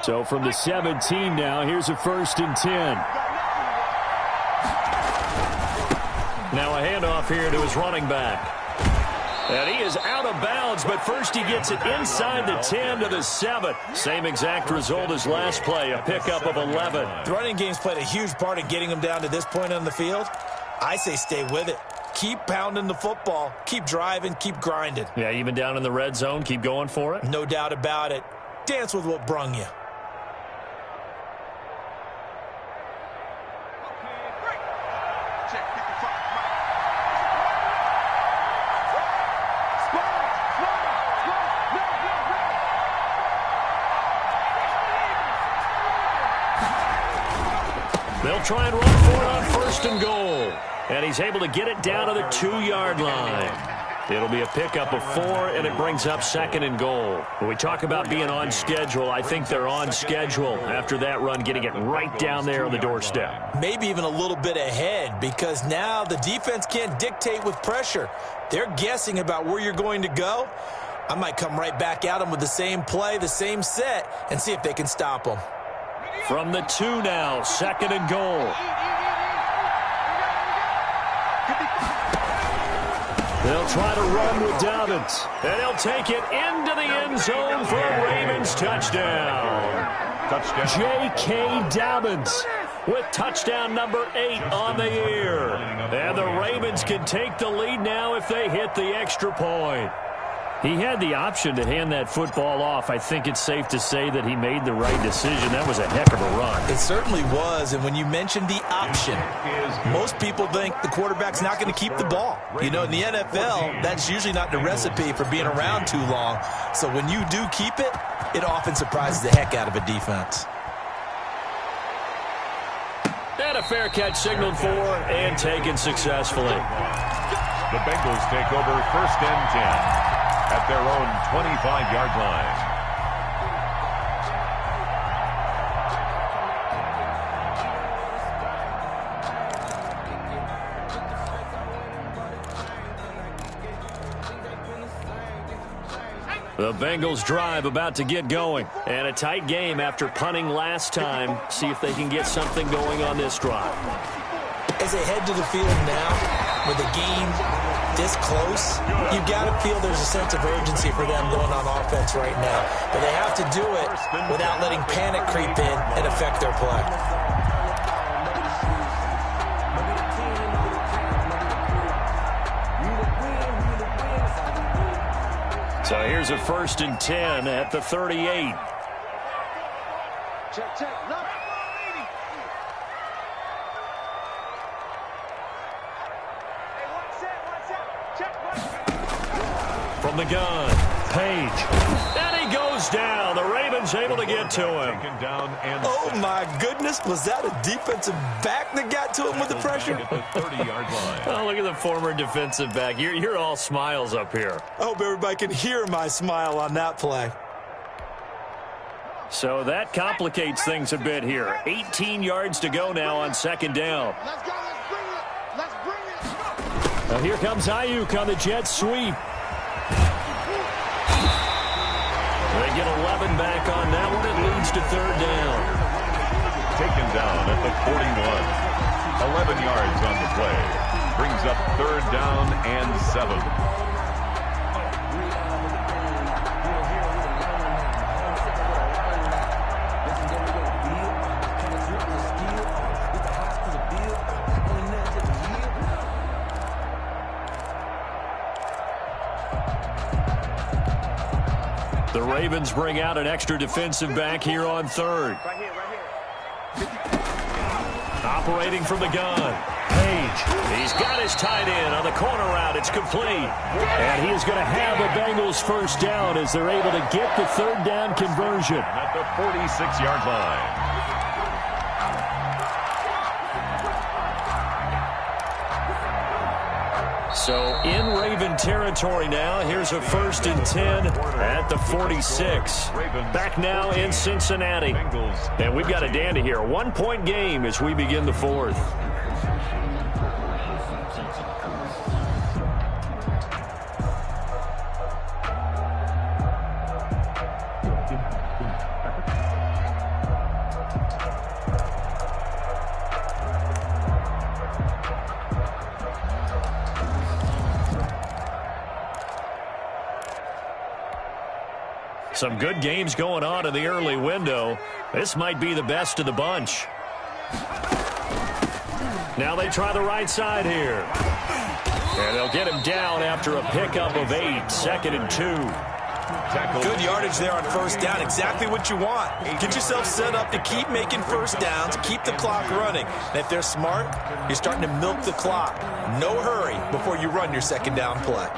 So from the 17 now, here's a 1st and 10. Now a handoff here to his running back. And he is out of bounds, but first he gets it inside the 10 to the 7. Same exact result as last play, a pickup of 11. The running game's played a huge part in getting him down to this point on the field. I say stay with it. keep pounding the football. Keep driving, keep grinding. Yeah, even down in the red zone, keep going for it. No doubt about it. Dance with what brung you. They'll try and run for it on 1st and goal. And he's able to get it down to the 2-yard line. It'll be a pickup of 4, and it brings up 2nd and goal. When we talk about being on schedule, I think they're on schedule after that run, getting it right down there on the doorstep. Maybe even a little bit ahead, because now the defense can't dictate with pressure. They're guessing about where you're going to go. I might come right back at them with the same play, the same set, and see if they can stop them. From the 2 now, 2nd and goal. They'll try to run with Dobbins, and he'll take it into the end zone for a Ravens touchdown. J.K. Dobbins with touchdown number 8 on the year. And the Ravens can take the lead now if they hit the extra point. He had the option to hand that football off. I think it's safe to say that he made the right decision. That was a heck of a run. It certainly was, and when you mentioned the option, most people think the quarterback's not going to keep the ball. You know, in the NFL, that's usually not the recipe for being around too long. So when you do keep it, it often surprises the heck out of a defense. And a fair catch signaled for and taken successfully. The Bengals take over 1st and 10. At their own 25-yard line. The Bengals drive about to get going. And a tight game after punting last time. See if they can get something going on this drive. As they head to the field now, with the game this close, you've got to feel there's a sense of urgency for them going on offense right now. But they have to do it without letting panic creep in and affect their play. So here's a 1st and 10 at the 38. Check. From the gun, Page. And he goes down. The Ravens able to get to him. Oh, my goodness. Was that a defensive back that got to him with the pressure? Oh, look at the former defensive back. You're all smiles up here. I hope everybody can hear my smile on that play. So that complicates things a bit here. 18 yards to go now on 2nd down. Let's go. Let's bring it. Now here comes Ayuk on the jet sweep. They get 11 back on that one. It leads to 3rd down. Taken down at the 41. 11 yards on the play. Brings up 3rd down and 7. The Ravens bring out an extra defensive back here on 3rd. Right here. Operating from the gun. Page. He's got his tight end on the corner route. It's complete. And he is going to have the Bengals 1st down as they're able to get the 3rd down conversion. At the 46-yard line. So in Raven territory now. Here's a 1st and 10 at the 46. Back now in Cincinnati. And we've got a dandy here. 1-point game as we begin the 4th. Some good games going on in the early window. This might be the best of the bunch. Now they try the right side here. And they'll get him down after a pickup of 8, 2nd and 2. Good yardage there on first down. Exactly what you want. Get yourself set up to keep making first downs, keep the clock running. And if they're smart, you're starting to milk the clock. No hurry before you run your second down play.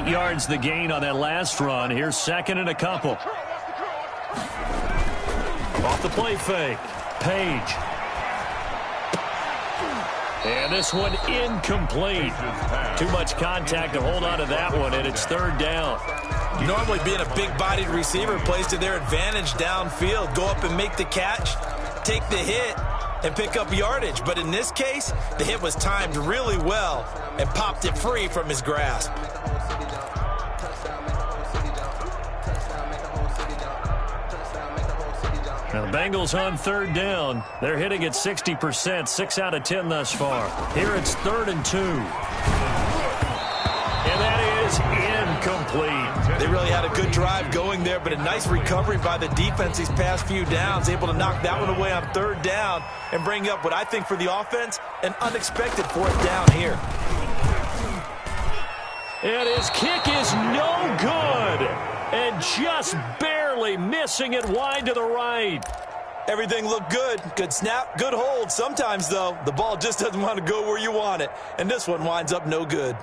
Yards the gain on that last run. Here's 2nd and a couple. Off the play fake. Page. And this one incomplete. Too much contact to hold on to that one, and it's 3rd down. Normally being a big-bodied receiver plays to their advantage downfield. Go up and make the catch, take the hit, and pick up yardage. But in this case, the hit was timed really well and popped it free from his grasp. Now the Bengals on 3rd down. They're hitting at 60%, 6 out of 10 thus far. Here it's 3rd and 2. And that is incomplete. They really had a good drive going there, but a nice recovery by the defense these past few downs, able to knock that one away on 3rd down and bring up what I think for the offense, an unexpected 4th down here. And his kick is no good. And just barely missing it wide to the right. Everything looked good. Good snap, good hold. Sometimes, though, the ball just doesn't want to go where you want it. And this one winds up no good.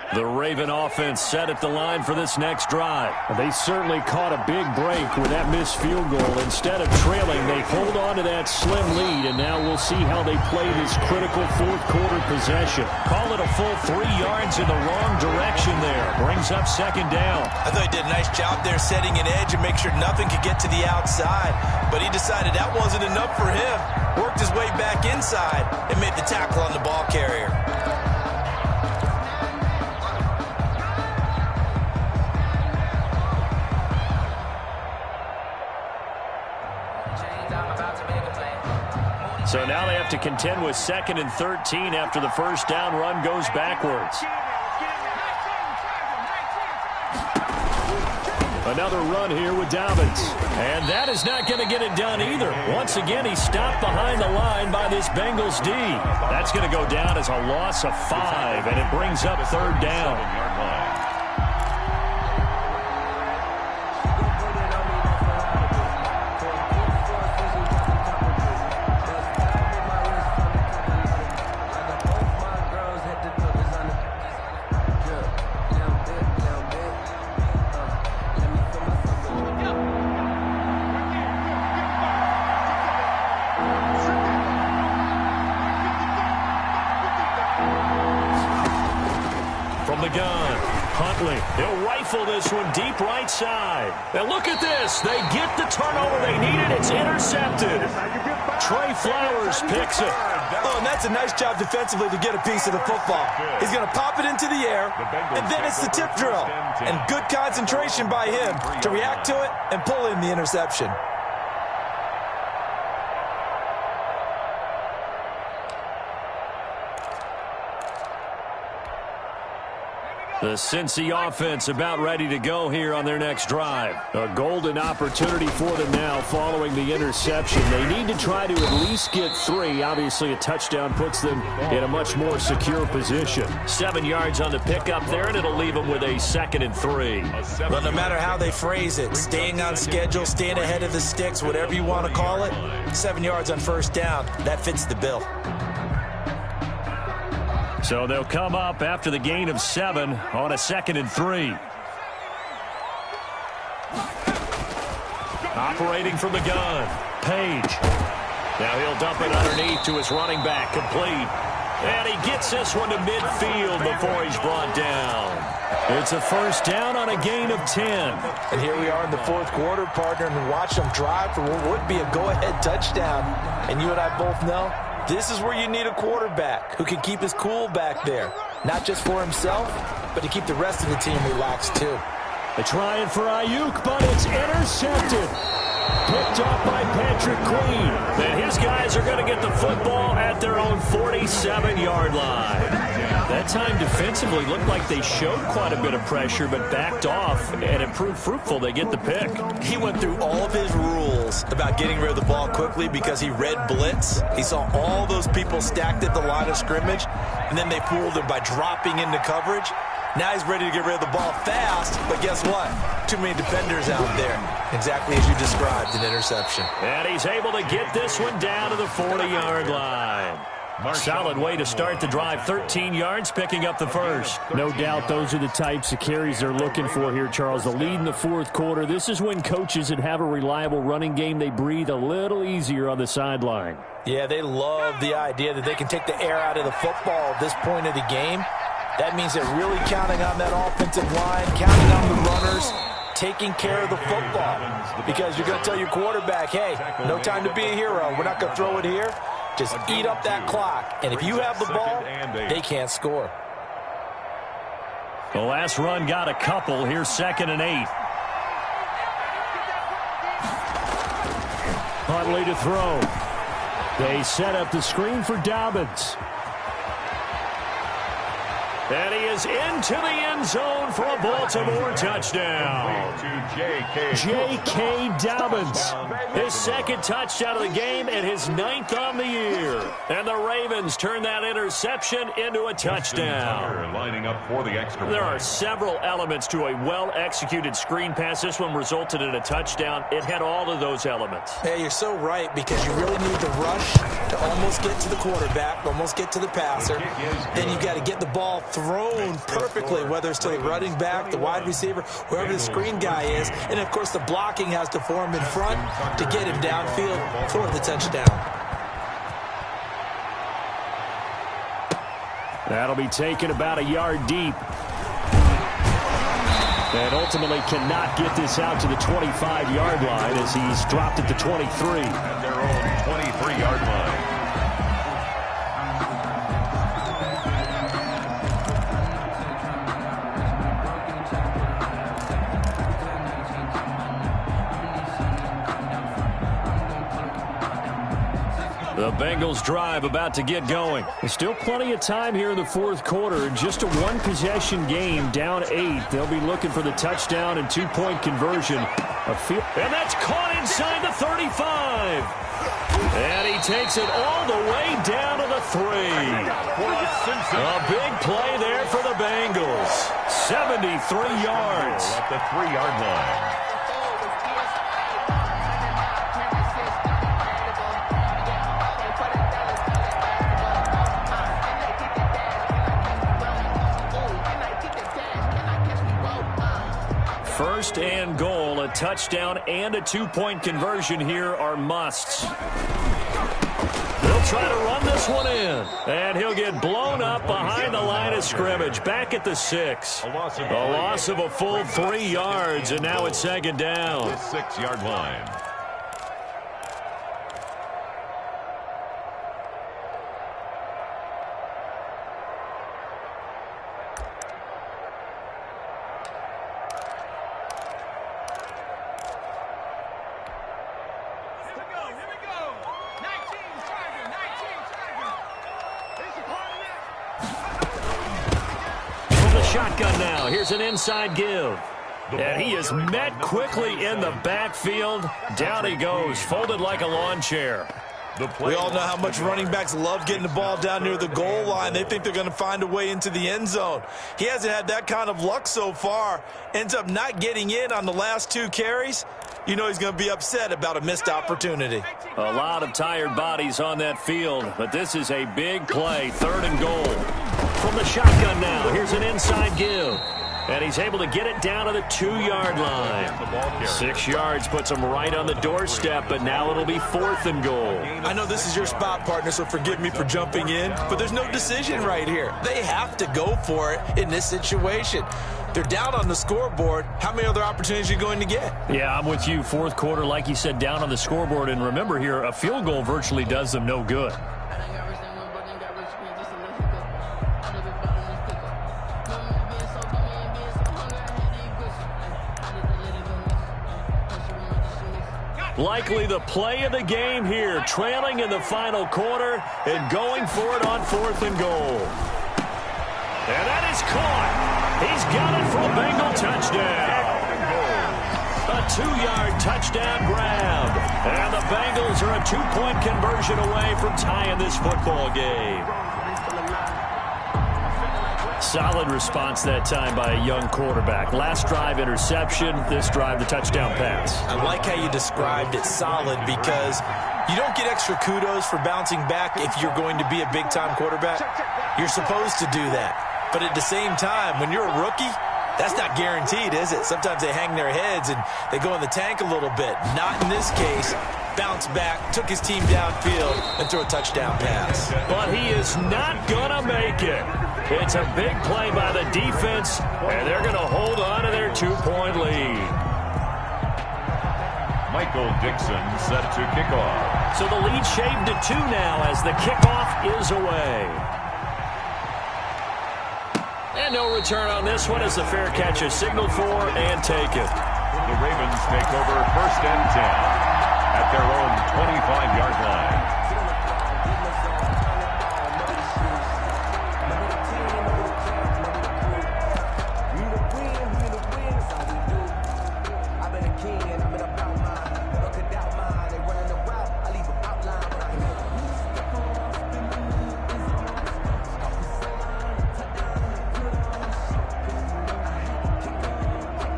The Raven offense set at the line for this next drive. They certainly caught a big break with that missed field goal. Instead of trailing, they hold on to that slim lead, and now we'll see how they play this critical 4th quarter possession. Call it a full 3 yards in the wrong direction there. Brings up 2nd down. I thought he did a nice job there setting an edge and make sure nothing could get to the outside, but he decided that wasn't enough for him. Worked his way back inside and made the tackle on the ball carrier. So now they have to contend with 2nd and 13 after the first down run goes backwards. Another run here with Dobbins. And that is not going to get it done either. Once again, he's stopped behind the line by this Bengals D. That's going to go down as a loss of 5, and it brings up 3rd down. They'll rifle this one deep right side. Now look at this. They get the turnover they needed. It's intercepted. Trey Flowers picks it. Oh, and that's a nice job defensively to get a piece of the football. He's going to pop it into the air, and then it's the tip drill. And good concentration by him to react to it and pull in the interception. The Cincy offense about ready to go here on their next drive. A golden opportunity for them now following the interception. They need to try to at least get 3. Obviously, a touchdown puts them in a much more secure position. 7 yards on the pickup there, and it'll leave them with a 2nd and 3. But no matter how they phrase it, staying on schedule, staying ahead of the sticks, whatever you want to call it, 7 yards on first down, that fits the bill. So they'll come up after the gain of 7 on a 2nd and 3. Operating from the gun, Page. Now he'll dump it underneath to his running back, complete. And he gets this one to midfield before he's brought down. It's a first down on a gain of 10. And here we are in the 4th quarter, partner, and watch them drive for what would be a go-ahead touchdown. And you and I both know this is where you need a quarterback who can keep his cool back there. Not just for himself, but to keep the rest of the team relaxed too. They're trying for Ayuk, but it's intercepted. Picked off by Patrick Queen. And his guys are going to get the football at their own 47-yard line. That time defensively looked like they showed quite a bit of pressure, but backed off, and it proved fruitful. They get the pick. He went through all of his rules about getting rid of the ball quickly because he read blitz. He saw all those people stacked at the line of scrimmage, and then they fooled him by dropping into coverage. Now he's ready to get rid of the ball fast, but guess what? Too many defenders out there. Exactly as you described, an interception. And he's able to get this one down to the 40-yard line. Solid way to start the drive. 13 yards, picking up the first. No doubt those are the types of carries they're looking for here, Charles. The lead in the fourth quarter. This is when coaches that have a reliable running game, they breathe a little easier on the sideline. Yeah, they love the idea that they can take the air out of the football at this point of the game. That means they're really counting on that offensive line, counting on the runners, taking care of the football. Because you're going to tell your quarterback, hey, no time to be a hero. We're not going to throw it here. Just eat up that clock. And if you have the ball, they can't score. The last run got a couple. Here's 2nd and 8. Huntley to throw. They set up the screen for Dobbins. And he is into the end zone for a Baltimore touchdown. J.K. Dobbins. His 2nd touchdown of the game and his 9th on the year. And the Ravens turn that interception into a touchdown. Lining up for the extra point. There are several elements to a well-executed screen pass. This one resulted in a touchdown. It had all of those elements. Hey, you're so right, because you really need the rush to almost get to the quarterback, almost get to the passer. Then you got to get the ball thrown perfectly, whether it's to the running back, the wide receiver, wherever the screen guy is. And, of course, the blocking has to form in front to get him downfield for the touchdown. That'll be taken about a yard deep. And ultimately cannot get this out to the 25-yard line as he's dropped at the 23. At their own 23-yard line. The Bengals drive about to get going. There's still plenty of time here in the fourth quarter. Just a one-possession game, down 8. They'll be looking for the touchdown and two-point conversion. And that's caught inside the 35. And he takes it all the way down to the 3. A big play there for the Bengals. 73 yards. At the 3-yard line. First and goal, a touchdown and a two-point conversion here are musts. They'll try to run this one in, and he'll get blown up behind the line of scrimmage, back at the 6. A loss of a full 3 yards, and now it's 2nd down. The 6-yard line. Shotgun now. Here's an inside give. And he is met quickly in the backfield. Down he goes, folded like a lawn chair. We all know how much running backs love getting the ball down near the goal line. They think they're going to find a way into the end zone. He hasn't had that kind of luck so far. Ends up not getting in on the last 2 carries. You know he's going to be upset about a missed opportunity. A lot of tired bodies on that field, but this is a big play. 3rd and goal. From the shotgun now, here's an inside give. And he's able to get it down to the 2-yard line. 6 yards puts him right on the doorstep, but now it'll be 4th and goal. I know this is your spot, partner, so forgive me for jumping in, but there's no decision right here. They have to go for it in this situation. They're down on the scoreboard. How many other opportunities are you going to get? Yeah, I'm with you. Fourth quarter, like you said, down on the scoreboard. And remember here, a field goal virtually does them no good. Likely the play of the game here, trailing in the final quarter and going for it on 4th and goal. And that is caught. He's got it for a Bengal touchdown. A 2-yard touchdown grab. And the Bengals are a 2-point conversion away from tying this football game. Solid response that time by a young quarterback. Last drive, interception. This drive, the touchdown pass. I like how you described it, solid, because you don't get extra kudos for bouncing back if you're going to be a big-time quarterback. You're supposed to do that. But at the same time, when you're a rookie, that's not guaranteed, is it? Sometimes they hang their heads and they go in the tank a little bit. Not in this case. Bounced back, took his team downfield, and threw a touchdown pass. But he is not going to make it. It's a big play by the defense, and they're going to hold on to their 2-point lead. Michael Dixon set to kick off. So the lead shaved to 2 now as the kickoff is away. And no return on this one as the fair catch is signaled for and taken. The Ravens take over 1st and 10 at their own 25-yard line.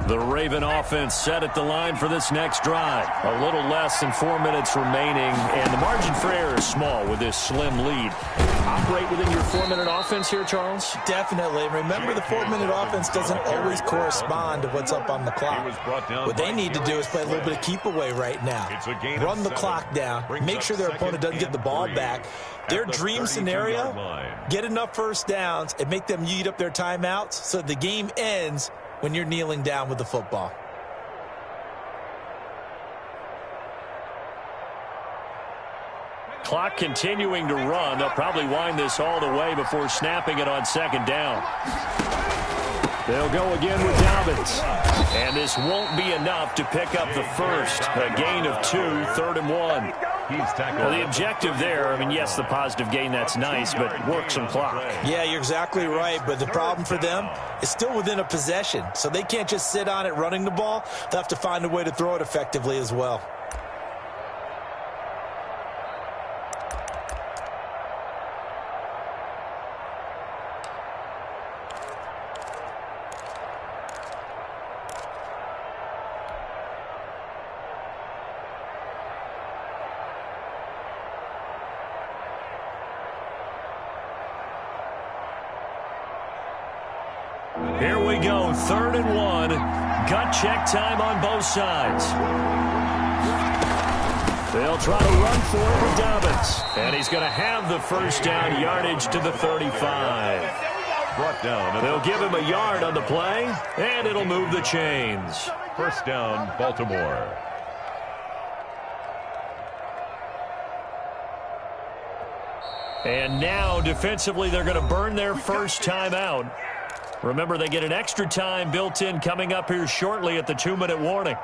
The Raven offense set at the line for this next drive. A little less than 4 minutes remaining, and the margin for error is small with this slim lead. Operate within your 4-minute offense here, Charles? Definitely. Remember, the 4-minute offense doesn't always correspond to what's up on the clock. What they need to do is play a little bit of keep away right now. Run the clock down. Make sure their opponent doesn't get the ball back. Their dream scenario, get enough first downs and make them eat up their timeouts so the game ends when you're kneeling down with the football. Clock continuing to run. They'll probably wind this all the way before snapping it on 2nd down. They'll go again with Dobbins. And this won't be enough to pick up the first. A gain of 2, 3rd and 1. Well, the objective there, I mean, yes, the positive gain, that's nice, but work some clock. Yeah, you're exactly right, but the problem for them is still within a possession, so they can't just sit on it running the ball. They'll have to find a way to throw it effectively as well. Here we go, 3rd and 1. Gut check time on both sides. They'll try to run for it with Dobbins. And he's going to have the first down, yardage to the 35. Brought down. They'll give him a yard on the play, and it'll move the chains. 1st down, Baltimore. And now, defensively, they're going to burn their first time out. Remember, they get an extra time built in coming up here shortly at the 2-minute warning.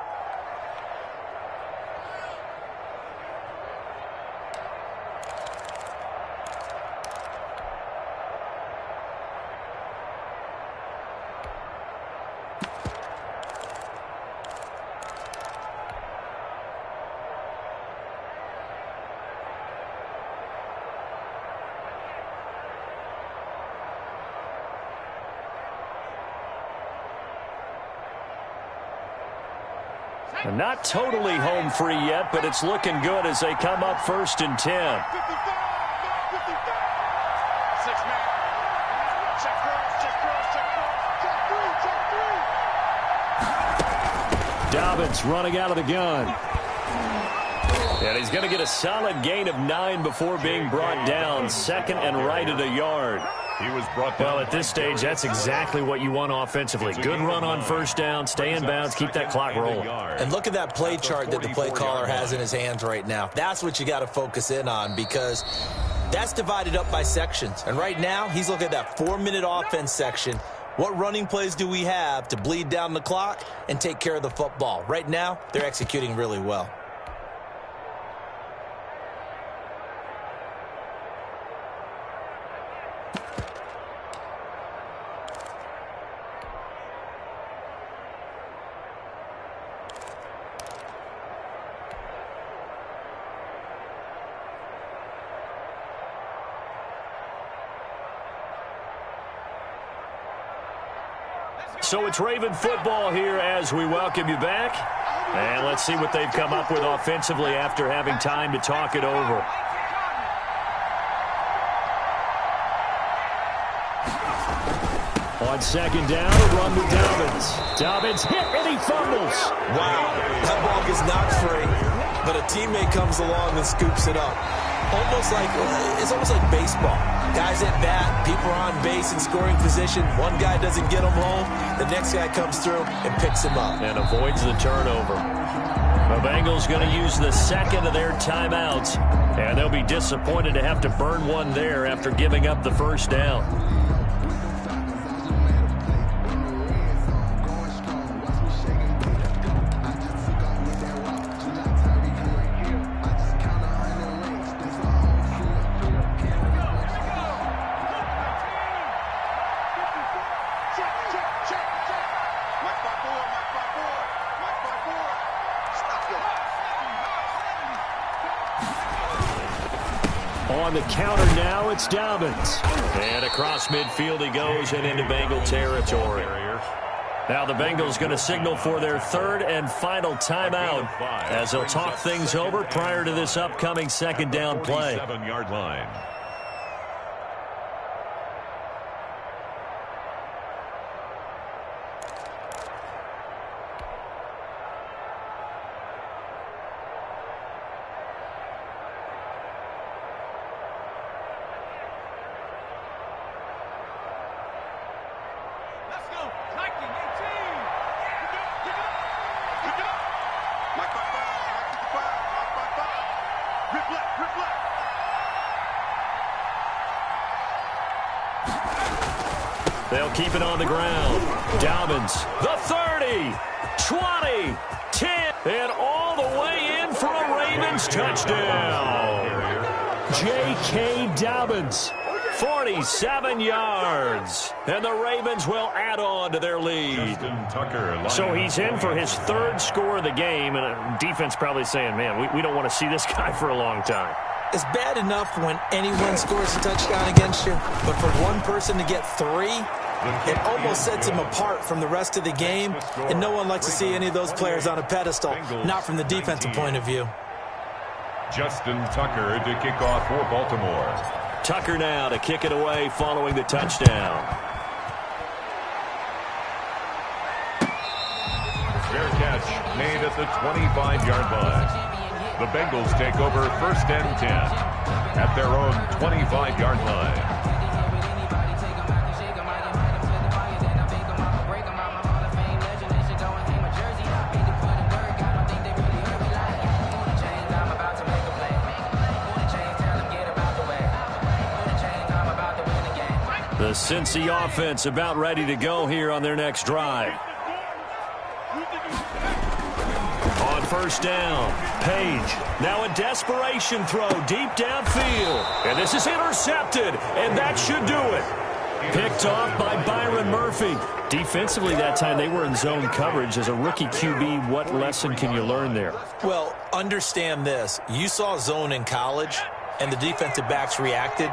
Not totally home free yet, but it's looking good as they come up 1st and 10. Dobbins running out of the gun. And he's going to get a solid gain of 9 before being brought down. 2nd and right at a yard. He was brought down. Well, at this stage, that's exactly what you want offensively. Good run on 1st down, stay in bounds, keep that clock rolling. And look at that play chart that the play caller has in his hands right now. That's what you got to focus in on, because that's divided up by sections. And right now, he's looking at that 4-minute offense section. What running plays do we have to bleed down the clock and take care of the football? Right now, they're executing really well. So it's Raven football here as we welcome you back. And let's see what they've come up with offensively after having time to talk it over. On second down, a run with Dobbins. Dobbins hit and he fumbles. Wow, that ball gets knocked free, but a teammate comes along and scoops it up. It's almost like baseball. Guys at bat, people are on base in scoring position. One guy doesn't get him home. The next guy comes through and picks him up. And avoids the turnover. The Bengals going to use the second of their timeouts. And they'll be disappointed to have to burn one there after giving up the first down. On the counter now, it's Dobbins. And across midfield he goes and into Bengal territory. Now the Bengals going to signal for their third and final timeout as they'll talk things over prior to this upcoming second down play. 47-yard line. They'll keep it on the ground. Dobbins, the 30, 20, 10, and all the way in for a Ravens touchdown. J.K. Dobbins, 47 yards. And the Ravens will add on to their lead. So he's in for his third score of the game, and defense probably saying, man, we don't want to see this guy for a long time. It's bad enough when anyone scores a touchdown against you, but for one person to get three, it almost sets him apart from the rest of the game, and no one likes to see any of those players on a pedestal, not from the defensive point of view. Justin Tucker to kick off for Baltimore. Tucker now to kick it away following the touchdown. Fair catch made at the 25-yard line. The Bengals take over first and 10 at their own 25-yard line. The Cincy offense about ready to go here on their next drive. On first down, Page. Now a desperation throw deep downfield. And this is intercepted, and that should do it. Picked off by Byron Murphy. Defensively that time they were in zone coverage. As a rookie QB, what lesson can you learn there? Well, understand this. You saw zone in college, and the defensive backs reacted,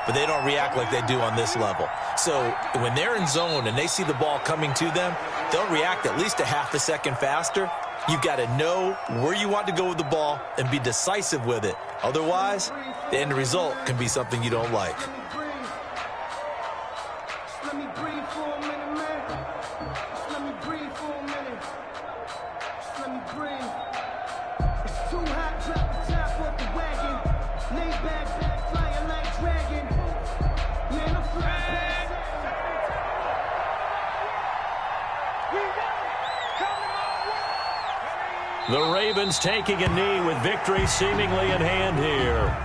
but they don't react like they do on this level. So when they're in zone and they see the ball coming to them, they'll react at least a half a second faster. You've got to know where you want to go with the ball and be decisive with it. Otherwise, the end result can be something you don't like. Let me breathe for a minute, man. Just let me breathe for a minute. Just let me breathe. It's too hot, drop the top off the wagon. Lay back, flying like dragon. Man, I'm flying. The Ravens taking a knee with victory seemingly in hand here.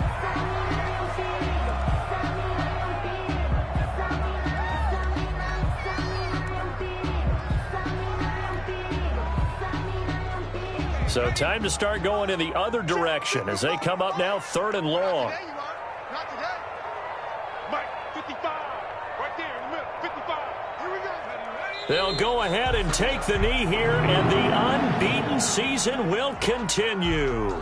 So time to start going in the other direction as they come up now third and long. Not today. Mike, 55. Right there in the middle. 55. Here we go. They'll go ahead and take the knee here, and the unbeaten season will continue.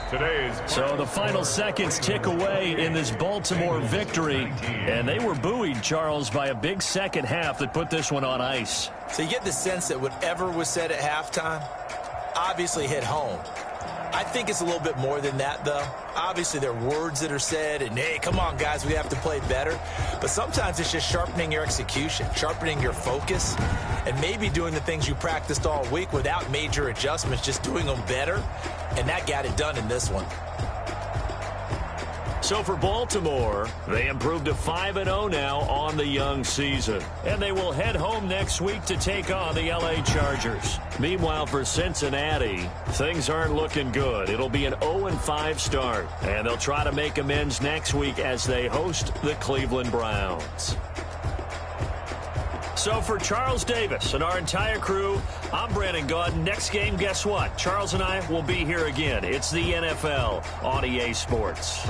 So the final seconds tick away in this Baltimore victory. And they were buoyed, Charles, by a big second half that put this one on ice. So you get the sense that whatever was said at halftime obviously hit home. I think it's a little bit more than that, though. Obviously, there are words that are said, and, hey, come on, guys, we have to play better. But sometimes it's just sharpening your execution, sharpening your focus, and maybe doing the things you practiced all week without major adjustments, just doing them better. And that got it done in this one. So for Baltimore, they improved to 5-0 now on the young season. And they will head home next week to take on the LA Chargers. Meanwhile, for Cincinnati, things aren't looking good. It'll be an 0-5 start. And they'll try to make amends next week as they host the Cleveland Browns. So for Charles Davis and our entire crew, I'm Brandon Gaudin. Next game, guess what? Charles and I will be here again. It's the NFL on EA Sports.